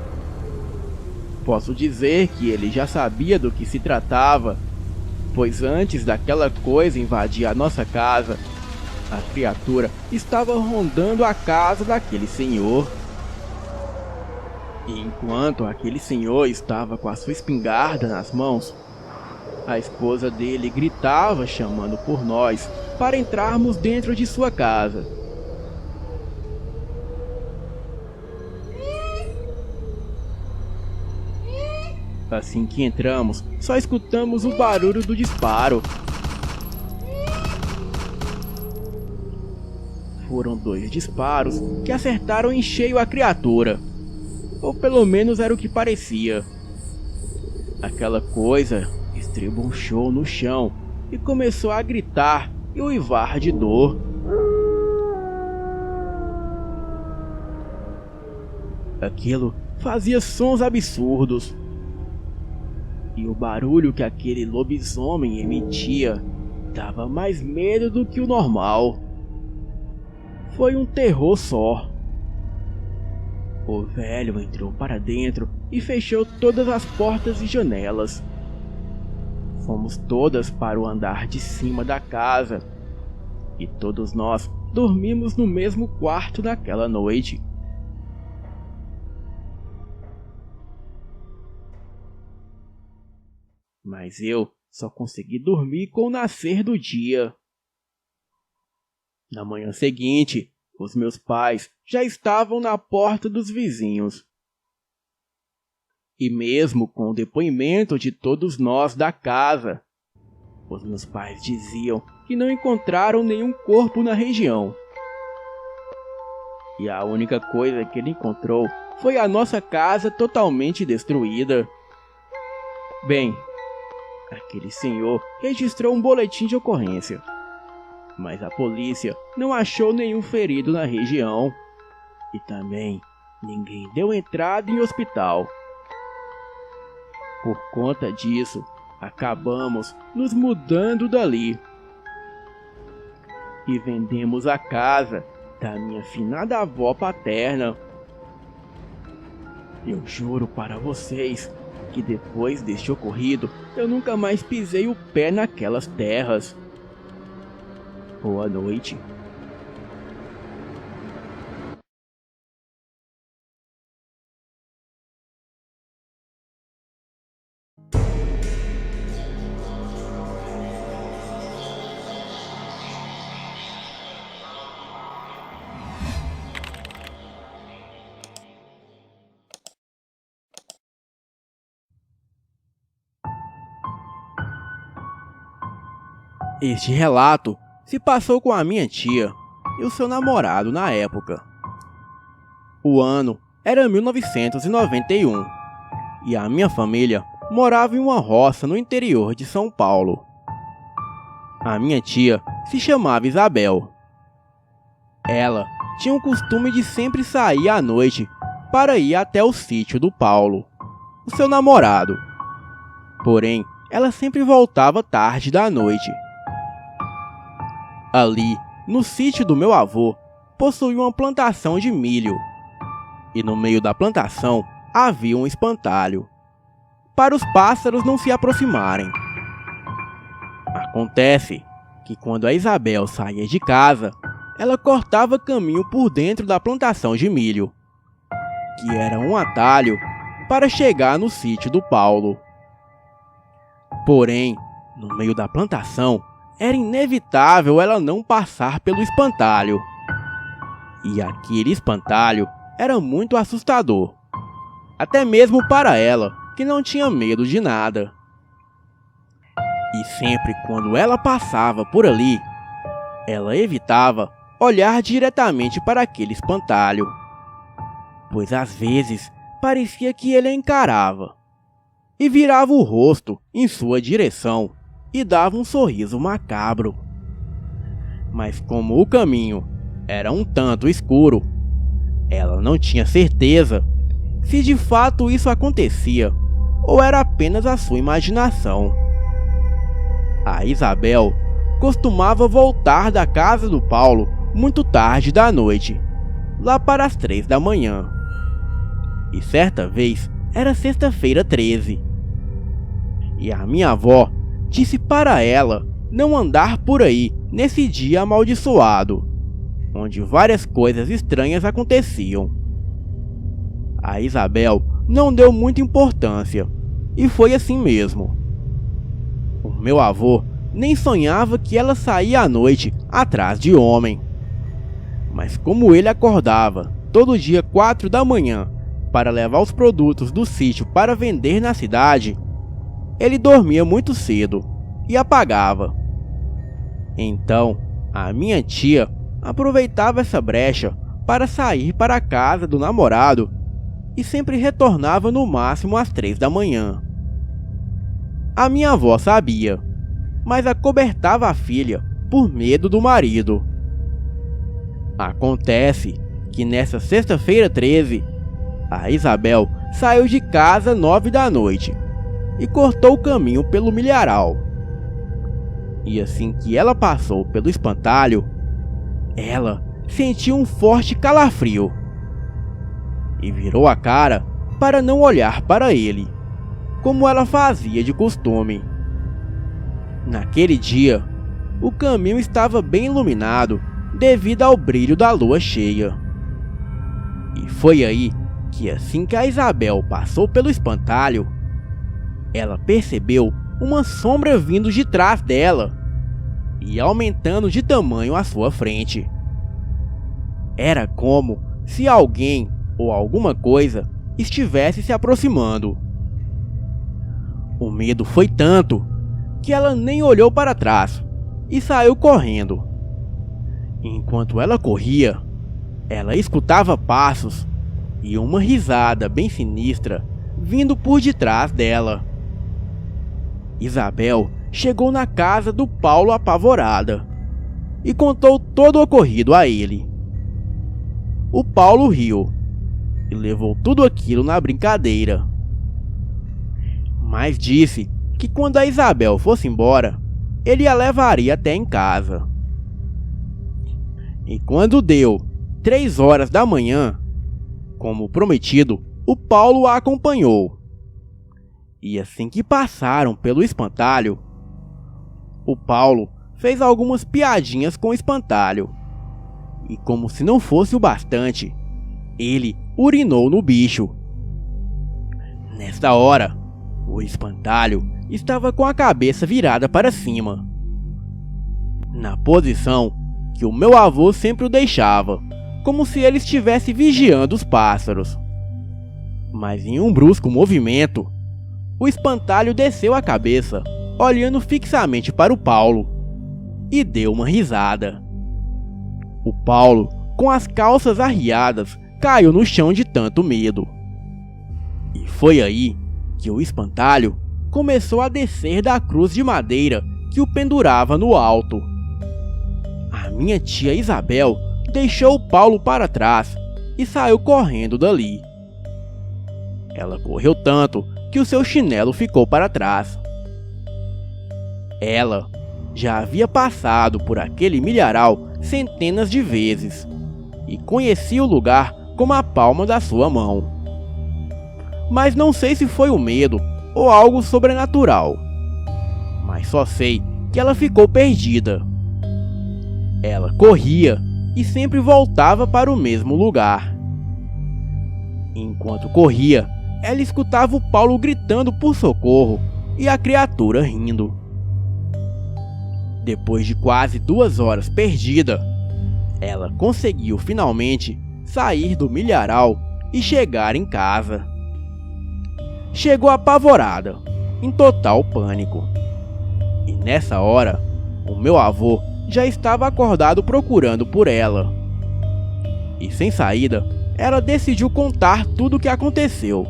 A: Posso dizer que ele já sabia do que se tratava, pois antes daquela coisa invadir a nossa casa, a criatura estava rondando a casa daquele senhor. E enquanto aquele senhor estava com a sua espingarda nas mãos, a esposa dele gritava chamando por nós para entrarmos dentro de sua casa. Assim que entramos, só escutamos o barulho do disparo. Foram 2 disparos que acertaram em cheio a criatura, ou pelo menos era o que parecia. Aquela coisa estrebuchou no chão e começou a gritar e uivar de dor. Aquilo fazia sons absurdos, e o barulho que aquele lobisomem emitia dava mais medo do que o normal. Foi um terror só. O velho entrou para dentro e fechou todas as portas e janelas. Fomos todas para o andar de cima da casa, e todos nós dormimos no mesmo quarto naquela noite. mas eu só consegui dormir com o nascer do dia. Na manhã seguinte, os meus pais já estavam na porta dos vizinhos. E mesmo com o depoimento de todos nós da casa, os meus pais diziam que não encontraram nenhum corpo na região. E a única coisa que ele encontrou foi a nossa casa totalmente destruída. Bem, aquele senhor registrou um boletim de ocorrência, mas a polícia não achou nenhum ferido na região e também ninguém deu entrada em hospital. Por conta disso, acabamos nos mudando dali e vendemos a casa da minha finada avó paterna. Eu juro para vocês que depois deste ocorrido, eu nunca mais pisei o pé naquelas terras. Boa noite. Este relato se passou com a minha tia e o seu namorado na época. O ano era 1991 e a minha família morava em uma roça no interior de São Paulo. A minha tia se chamava Isabel. Ela tinha o costume de sempre sair à noite para ir até o sítio do Paulo, o seu namorado. Porém, ela sempre voltava tarde da noite. Ali, no sítio do meu avô, possuía uma plantação de milho. E no meio da plantação havia um espantalho, para os pássaros não se aproximarem. Acontece que quando a Isabel saía de casa, ela cortava caminho por dentro da plantação de milho, que era um atalho para chegar no sítio do Paulo. Porém, no meio da plantação, era inevitável ela não passar pelo espantalho. E aquele espantalho era muito assustador, até mesmo para ela, que não tinha medo de nada. E sempre quando ela passava por ali, ela evitava olhar diretamente para aquele espantalho, pois às vezes parecia que ele a encarava, e virava o rosto em sua direção e dava um sorriso macabro. Mas como o caminho era um tanto escuro, ela não tinha certeza se de fato isso acontecia ou era apenas a sua imaginação. A Isabel costumava voltar da casa do Paulo muito tarde da noite, lá para as 3 da manhã. E certa vez era sexta-feira 13. E a minha avó disse para ela não andar por aí nesse dia amaldiçoado, onde várias coisas estranhas aconteciam. A Isabel não deu muita importância, e foi assim mesmo. O meu avô nem sonhava que ela saía à noite atrás de homem. Mas como ele acordava todo dia 4 da manhã para levar os produtos do sítio para vender na cidade, ele dormia muito cedo e apagava. Então, a minha tia aproveitava essa brecha para sair para a casa do namorado e sempre retornava no máximo às 3 da manhã. A minha avó sabia, mas acobertava a filha por medo do marido. Acontece que nessa sexta-feira 13, a Isabel saiu de casa 9 da noite e cortou o caminho pelo milharal. E assim que ela passou pelo espantalho, ela sentiu um forte calafrio e virou a cara para não olhar para ele, como ela fazia de costume. Naquele dia, o caminho estava bem iluminado devido ao brilho da lua cheia. E foi aí que assim que a Isabel passou pelo espantalho, ela percebeu uma sombra vindo de trás dela e aumentando de tamanho à sua frente. Era como se alguém ou alguma coisa estivesse se aproximando. O medo foi tanto que ela nem olhou para trás e saiu correndo. Enquanto ela corria, ela escutava passos e uma risada bem sinistra vindo por detrás dela. Isabel chegou na casa do Paulo apavorada e contou todo o ocorrido a ele. O Paulo riu e levou tudo aquilo na brincadeira, mas disse que quando a Isabel fosse embora, ele a levaria até em casa. E quando deu 3 horas da manhã, como prometido, o Paulo a acompanhou. E assim que passaram pelo espantalho, o Paulo fez algumas piadinhas com o espantalho. E como se não fosse o bastante, ele urinou no bicho. Nesta hora, o espantalho estava com a cabeça virada para cima, na posição que o meu avô sempre o deixava, como se ele estivesse vigiando os pássaros. Mas em um brusco movimento, o espantalho desceu a cabeça, olhando fixamente para o Paulo, e deu uma risada. O Paulo, com as calças arriadas, caiu no chão de tanto medo. E foi aí que o espantalho começou a descer da cruz de madeira que o pendurava no alto. A minha tia Isabel deixou o Paulo para trás e saiu correndo dali. Ela correu tanto que o seu chinelo ficou para trás. Ela já havia passado por aquele milharal centenas de vezes e conhecia o lugar como a palma da sua mão. Mas não sei se foi o medo ou algo sobrenatural, mas só sei que ela ficou perdida. Ela corria e sempre voltava para o mesmo lugar. Enquanto corria, ela escutava o Paulo gritando por socorro e a criatura rindo. Depois de quase 2 horas perdida, ela conseguiu finalmente sair do milharal e chegar em casa. Chegou apavorada, em total pânico. E nessa hora, o meu avô já estava acordado procurando por ela. E sem saída, ela decidiu contar tudo o que aconteceu.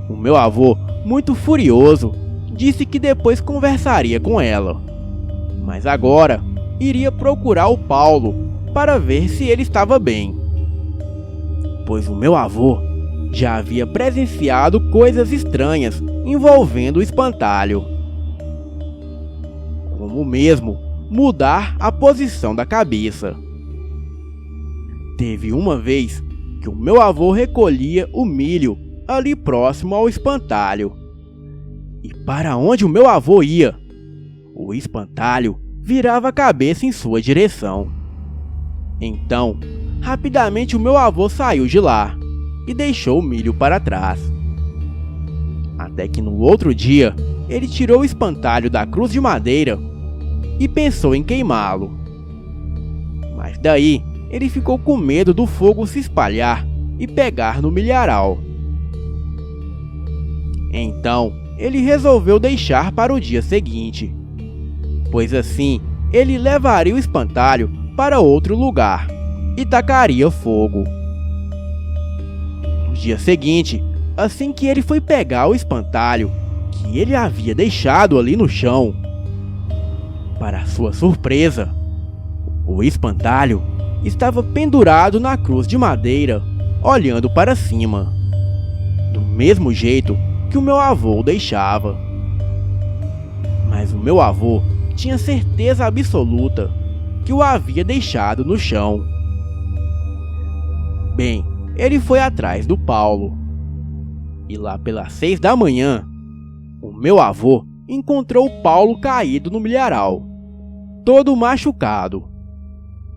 A: O meu avô, muito furioso, disse que depois conversaria com ela, mas agora iria procurar o Paulo para ver se ele estava bem, pois o meu avô já havia presenciado coisas estranhas envolvendo o espantalho, como mesmo mudar a posição da cabeça. Teve uma vez que o meu avô recolhia o milho ali próximo ao espantalho, e para onde o meu avô ia, o espantalho virava a cabeça em sua direção. Então, rapidamente o meu avô saiu de lá e deixou o milho para trás. Até que no outro dia, ele tirou o espantalho da cruz de madeira e pensou em queimá-lo. Mas daí, ele ficou com medo do fogo se espalhar e pegar no milharal. Então, ele resolveu deixar para o dia seguinte, pois assim ele levaria o espantalho para outro lugar e tacaria fogo. No dia seguinte, assim que ele foi pegar o espantalho que ele havia deixado ali no chão, para sua surpresa, o espantalho estava pendurado na cruz de madeira, olhando para cima, do mesmo jeito que o meu avô o deixava. Mas o meu avô tinha certeza absoluta que o havia deixado no chão. Bem, ele foi atrás do Paulo, e lá pelas 6 da manhã, o meu avô encontrou o Paulo caído no milharal, todo machucado,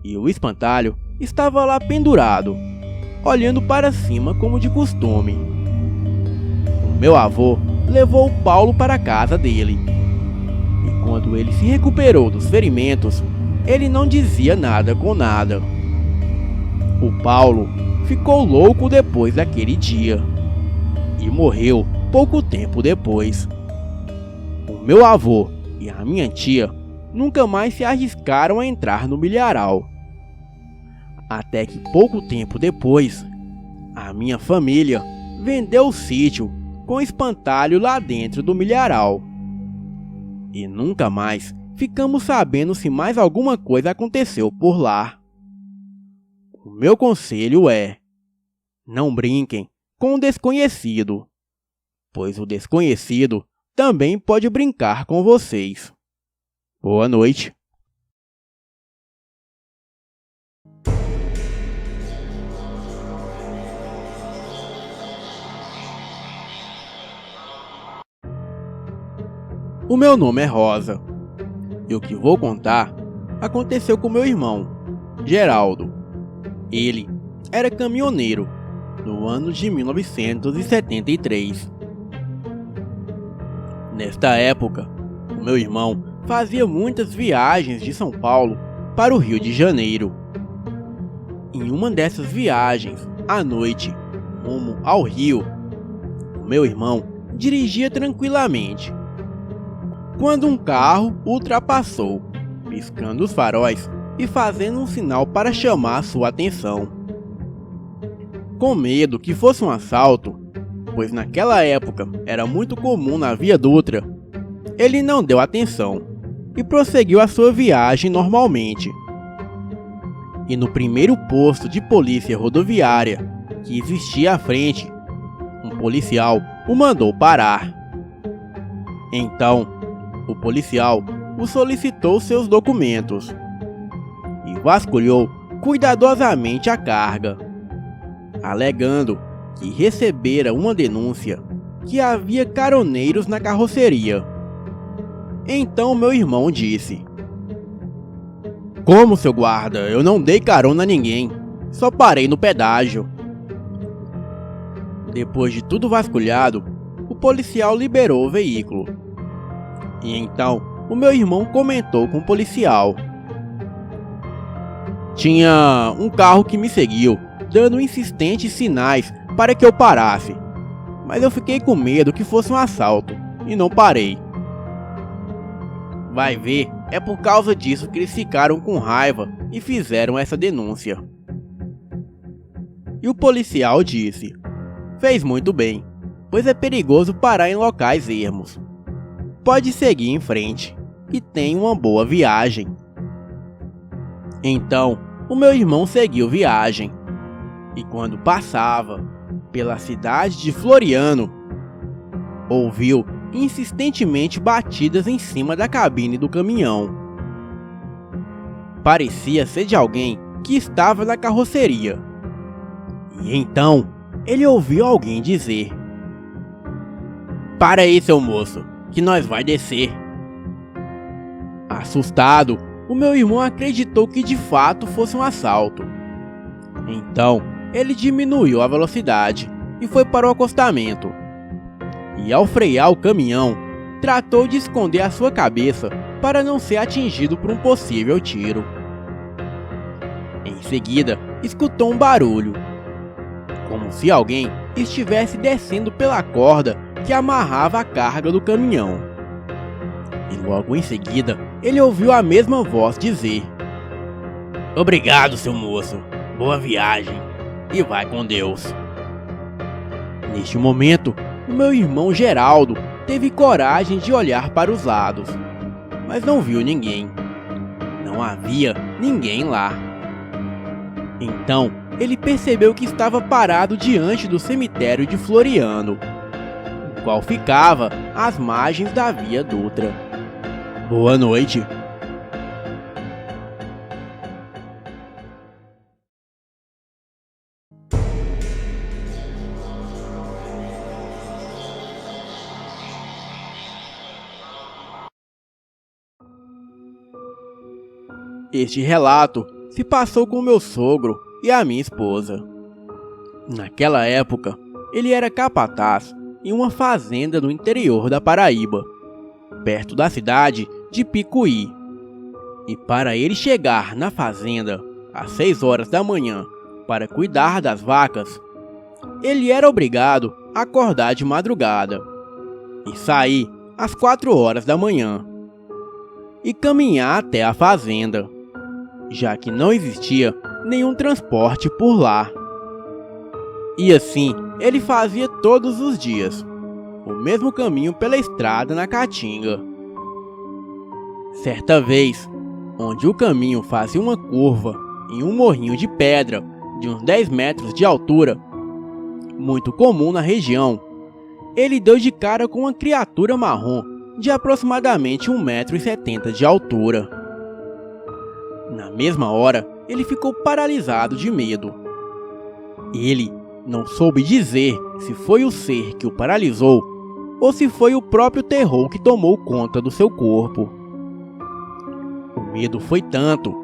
A: e o espantalho estava lá pendurado, olhando para cima como de costume. O meu avô levou Paulo para a casa dele. E quando ele se recuperou dos ferimentos, ele não dizia nada com nada. O Paulo ficou louco depois daquele dia e morreu pouco tempo depois. O meu avô e a minha tia nunca mais se arriscaram a entrar no milharal. Até que pouco tempo depois, a minha família vendeu o sítio com espantalho lá dentro do milharal. E nunca mais ficamos sabendo se mais alguma coisa aconteceu por lá. O meu conselho é: não brinquem com o desconhecido, pois o desconhecido também pode brincar com vocês. Boa noite. O meu nome é Rosa, e o que vou contar aconteceu com meu irmão, Geraldo. Ele era caminhoneiro no ano de 1973. Nesta época, o meu irmão fazia muitas viagens de São Paulo para o Rio de Janeiro. Em uma dessas viagens, à noite, rumo ao Rio, o meu irmão dirigia tranquilamente, quando um carro o ultrapassou, piscando os faróis e fazendo um sinal para chamar sua atenção. Com medo que fosse um assalto, pois naquela época era muito comum na Via Dutra, ele não deu atenção e prosseguiu a sua viagem normalmente. E no primeiro posto de polícia rodoviária que existia à frente, um policial o mandou parar. Então, o policial o solicitou seus documentos e vasculhou cuidadosamente a carga, alegando que recebera uma denúncia que havia caroneiros na carroceria. Então meu irmão disse: "Como, seu guarda? Eu não dei carona a ninguém, só parei no pedágio." Depois de tudo vasculhado, o policial liberou o veículo. E então o meu irmão comentou com o policial: "Tinha um carro que me seguiu, dando insistentes sinais para que eu parasse, mas eu fiquei com medo que fosse um assalto e não parei. Vai ver, é por causa disso que eles ficaram com raiva e fizeram essa denúncia." E o policial disse: "Fez muito bem, pois é perigoso parar em locais ermos. Pode seguir em frente e tenha uma boa viagem." Então, o meu irmão seguiu viagem, e quando passava pela cidade de Floriano, ouviu insistentemente batidas em cima da cabine do caminhão. Parecia ser de alguém que estava na carroceria. E então, ele ouviu alguém dizer: "Para aí, seu moço, que nós vai descer." Assustado, o meu irmão acreditou que de fato fosse um assalto. Então, ele diminuiu a velocidade e foi para o acostamento. E ao frear o caminhão, tratou de esconder a sua cabeça para não ser atingido por um possível tiro. Em seguida, escutou um barulho, como se alguém estivesse descendo pela corda que amarrava a carga do caminhão. E logo em seguida, ele ouviu a mesma voz dizer: "Obrigado, seu moço. Boa viagem. E vai com Deus." Neste momento, o meu irmão Geraldo teve coragem de olhar para os lados, mas não viu ninguém. Não havia ninguém lá. Então, ele percebeu que estava parado diante do cemitério de Floriano, o qual ficava às margens da Via Dutra. Boa noite. Este relato se passou com meu sogro e a minha esposa. Naquela época, ele era capataz em uma fazenda no interior da Paraíba, perto da cidade de Picuí. E para ele chegar na fazenda às 6 horas da manhã para cuidar das vacas, ele era obrigado a acordar de madrugada e sair às 4 horas da manhã e caminhar até a fazenda, já que não existia nenhum transporte por lá. E assim ele fazia todos os dias, o mesmo caminho pela estrada na Caatinga. Certa vez, onde o caminho fazia uma curva em um morrinho de pedra de uns 10 metros de altura, muito comum na região, ele deu de cara com uma criatura marrom de aproximadamente 1,70 m de altura. Na mesma hora, ele ficou paralisado de medo. Ele não soube dizer se foi o ser que o paralisou ou se foi o próprio terror que tomou conta do seu corpo. O medo foi tanto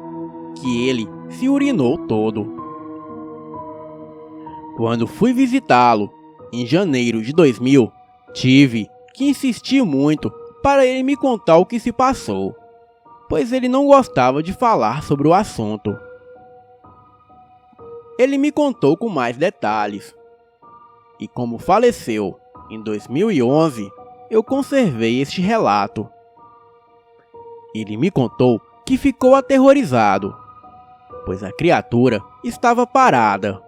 A: que ele se urinou todo. Quando fui visitá-lo, em janeiro de 2000, tive que insistir muito para ele me contar o que se passou, pois ele não gostava de falar sobre o assunto. Ele me contou com mais detalhes, e como faleceu em 2011, eu conservei este relato. Ele me contou que ficou aterrorizado, pois a criatura estava parada.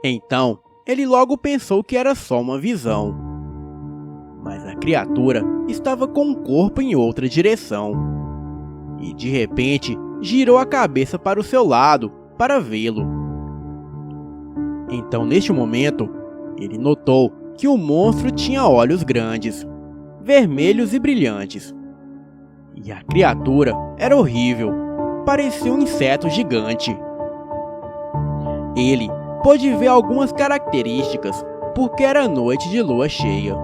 A: Então, ele logo pensou que era só uma visão, mas a criatura estava com o corpo em outra direção, e de repente girou a cabeça para o seu lado para vê-lo. Então, neste momento, ele notou que o monstro tinha olhos grandes, vermelhos e brilhantes, e a criatura era horrível, parecia um inseto gigante. Ele pôde ver algumas características porque era noite de lua cheia,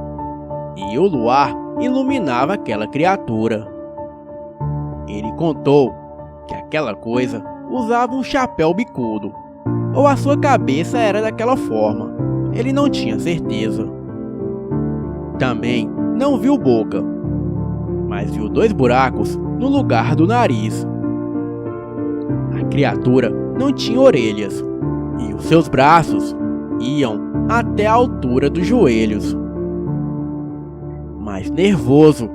A: e o luar iluminava aquela criatura. Ele contou que aquela coisa usava um chapéu bicudo, ou a sua cabeça era daquela forma, ele não tinha certeza. Também não viu boca, mas viu 2 buracos no lugar do nariz. A criatura não tinha orelhas, e os seus braços iam até a altura dos joelhos. Mas nervoso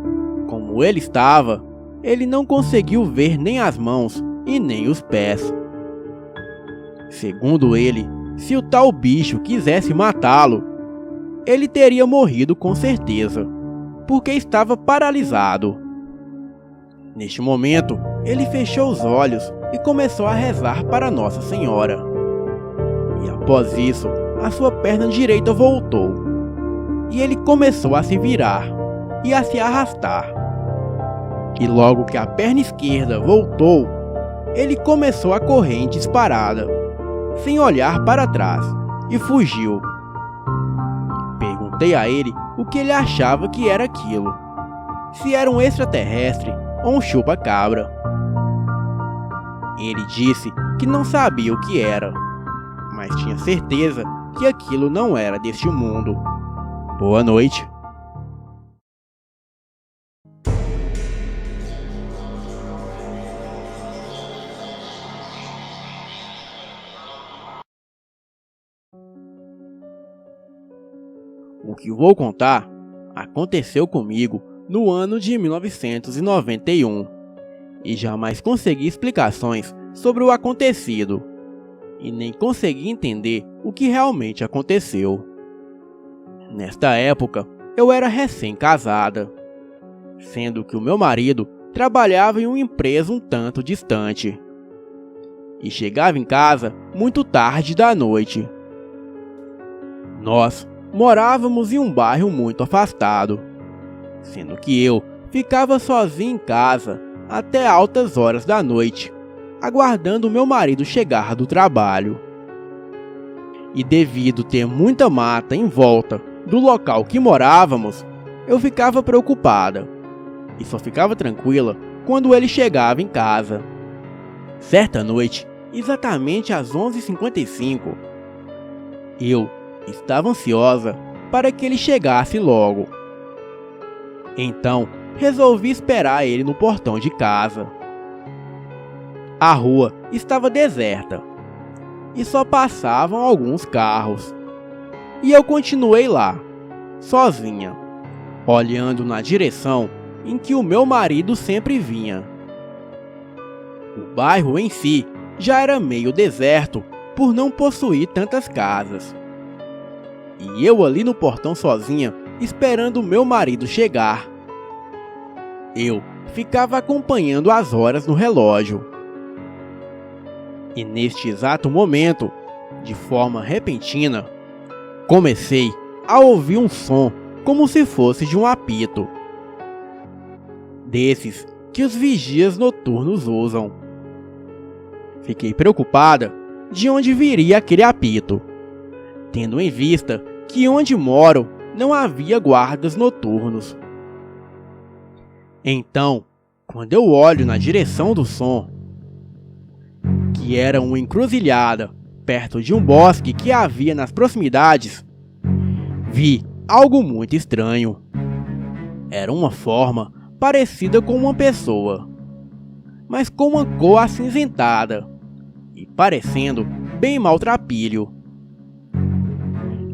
A: como ele estava, ele não conseguiu ver nem as mãos e nem os pés. Segundo ele, se o tal bicho quisesse matá-lo, ele teria morrido com certeza, porque estava paralisado. Neste momento, ele fechou os olhos e começou a rezar para Nossa Senhora. E após isso, a sua perna direita voltou, e ele começou a se virar e a se arrastar. E logo que a perna esquerda voltou, ele começou a correr em disparada, sem olhar para trás, e fugiu. Perguntei a ele o que ele achava que era aquilo, se era um extraterrestre ou um chupa-cabra. Ele disse que não sabia o que era, mas tinha certeza que aquilo não era deste mundo. Boa noite. O que vou contar aconteceu comigo no ano de 1991 e jamais consegui explicações sobre o acontecido e nem consegui entender o que realmente aconteceu. Nesta época, eu era recém-casada, sendo que o meu marido trabalhava em uma empresa um tanto distante e chegava em casa muito tarde da noite. Nós morávamos em um bairro muito afastado, sendo que eu ficava sozinho em casa até altas horas da noite, aguardando meu marido chegar do trabalho. E devido ter muita mata em volta do local que morávamos, eu ficava preocupada e só ficava tranquila quando ele chegava em casa. Certa noite, exatamente às 11h55, eu estava ansiosa para que ele chegasse logo. Então, resolvi esperar ele no portão de casa. A rua estava deserta e só passavam alguns carros. E eu continuei lá, sozinha, olhando na direção em que o meu marido sempre vinha. O bairro em si já era meio deserto por não possuir tantas casas. E eu ali no portão sozinha, esperando o meu marido chegar. Eu ficava acompanhando as horas no relógio. E neste exato momento, de forma repentina, comecei a ouvir um som como se fosse de um apito. Desses que os vigias noturnos usam. Fiquei preocupada de onde viria aquele apito, tendo em vista que onde moro não havia guardas noturnos. Então, quando eu olho na direção do som, que era uma encruzilhada perto de um bosque que havia nas proximidades, vi algo muito estranho. Era uma forma parecida com uma pessoa, mas com uma cor acinzentada e parecendo bem maltrapilho.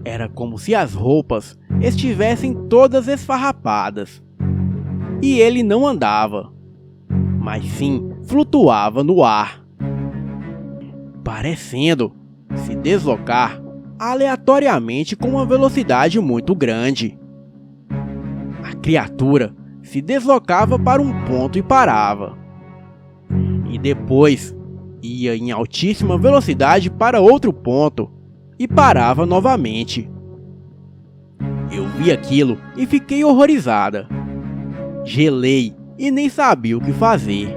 A: Era como se as roupas estivessem todas esfarrapadas. E ele não andava, mas sim flutuava no ar, parecendo se deslocar aleatoriamente com uma velocidade muito grande. A criatura se deslocava para um ponto e parava, e depois ia em altíssima velocidade para outro ponto e parava novamente. Eu vi aquilo e fiquei horrorizada. Gelei e nem sabia o que fazer.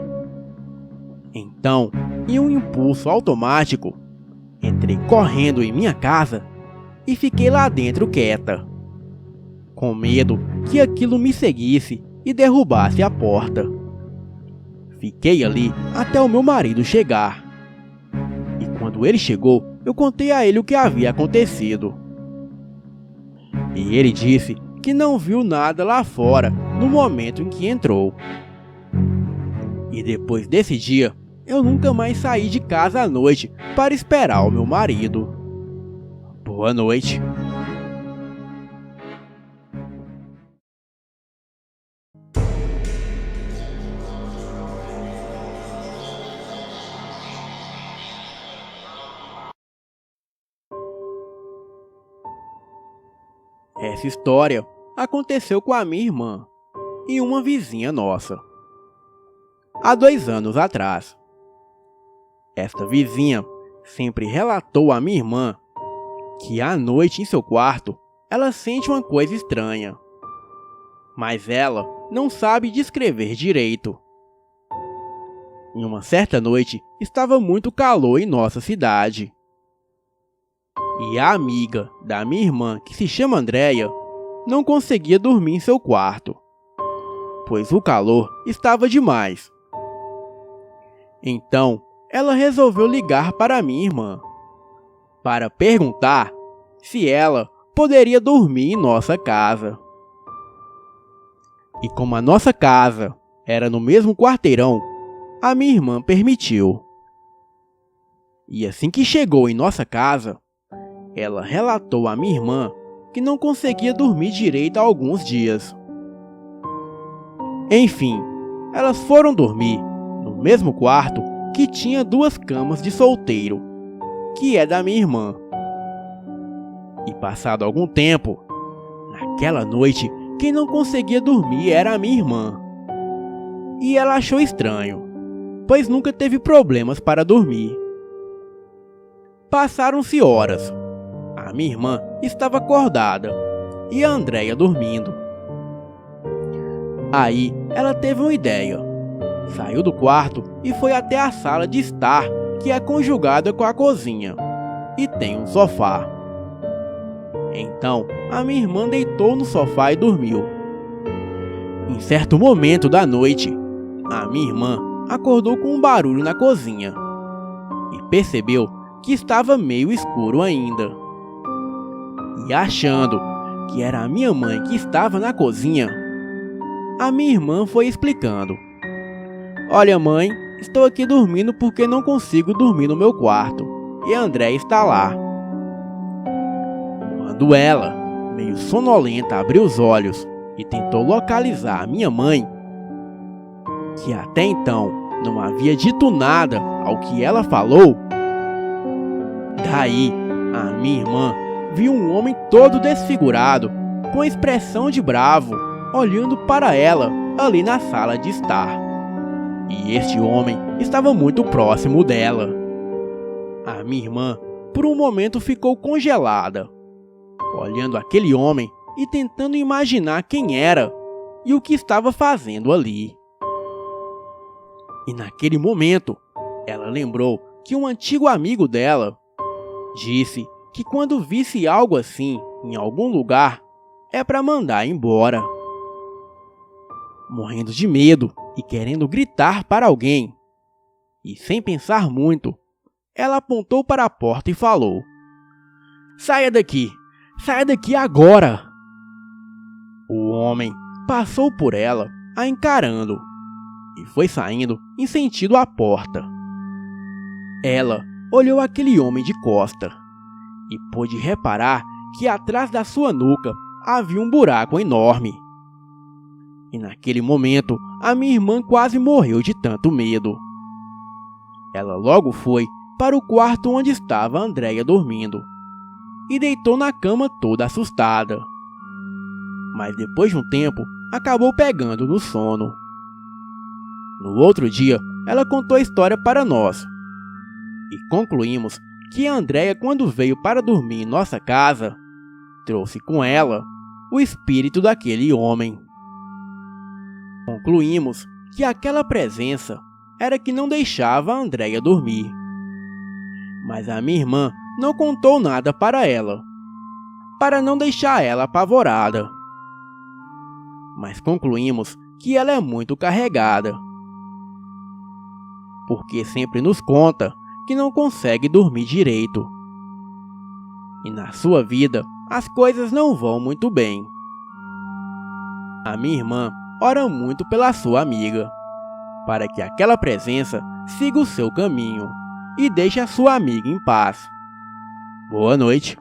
A: Então, em um impulso automático, entrei correndo em minha casa e fiquei lá dentro quieta, com medo que aquilo me seguisse e derrubasse a porta. Fiquei ali até o meu marido chegar. E quando ele chegou, eu contei a ele o que havia acontecido. E ele disse que não viu nada lá fora no momento em que entrou. E depois desse dia, eu nunca mais saí de casa à noite para esperar o meu marido. Boa noite. Essa história aconteceu com a minha irmã e uma vizinha nossa, há 2 anos atrás. Esta vizinha sempre relatou à minha irmã que à noite em seu quarto ela sente uma coisa estranha, mas ela não sabe descrever direito. Em uma certa noite estava muito calor em nossa cidade. E a amiga da minha irmã, que se chama Andréia, não conseguia dormir em seu quarto, pois o calor estava demais. Então, ela resolveu ligar para minha irmã, para perguntar se ela poderia dormir em nossa casa. E como a nossa casa era no mesmo quarteirão, a minha irmã permitiu. E assim que chegou em nossa casa, ela relatou à minha irmã que não conseguia dormir direito há alguns dias. Enfim, elas foram dormir no mesmo quarto que tinha 2 camas de solteiro, que é da minha irmã. E passado algum tempo, naquela noite, quem não conseguia dormir era a minha irmã. E ela achou estranho, pois nunca teve problemas para dormir. Passaram-se horas. A minha irmã estava acordada e a Andréia dormindo. Aí ela teve uma ideia. Saiu do quarto e foi até a sala de estar, que é conjugada com a cozinha, e tem um sofá. Então a minha irmã deitou no sofá e dormiu. Em certo momento da noite, a minha irmã acordou com um barulho na cozinha e percebeu que estava meio escuro ainda. E achando que era a minha mãe que estava na cozinha, a minha irmã foi explicando. Olha, mãe, estou aqui dormindo porque não consigo dormir no meu quarto e a Andréia está lá. Quando ela, meio sonolenta, abriu os olhos e tentou localizar a minha mãe, que até então não havia dito nada ao que ela falou, daí a minha irmã viu um homem todo desfigurado, com expressão de bravo, olhando para ela ali na sala de estar. E este homem estava muito próximo dela. A minha irmã, por um momento, ficou congelada, olhando aquele homem e tentando imaginar quem era e o que estava fazendo ali. E naquele momento, ela lembrou que um antigo amigo dela disse que quando visse algo assim em algum lugar, é para mandar embora. Morrendo de medo e querendo gritar para alguém, e sem pensar muito, ela apontou para a porta e falou: saia daqui agora! O homem passou por ela, a encarando, e foi saindo em sentido à porta. Ela olhou aquele homem de costa e pôde reparar que atrás da sua nuca havia um buraco enorme. E naquele momento, a minha irmã quase morreu de tanto medo. Ela logo foi para o quarto onde estava a Andréia dormindo e deitou na cama toda assustada. Mas depois de um tempo, acabou pegando no sono. No outro dia, ela contou a história para nós e concluímos que a Andréia, quando veio para dormir em nossa casa, trouxe com ela o espírito daquele homem. Concluímos que aquela presença era que não deixava a Andréia dormir. Mas a minha irmã não contou nada para ela, para não deixar ela apavorada. Mas concluímos que ela é muito carregada, porque sempre nos conta que não consegue dormir direito. E na sua vida, as coisas não vão muito bem. A minha irmã ora muito pela sua amiga, para que aquela presença siga o seu caminho e deixe a sua amiga em paz. Boa noite.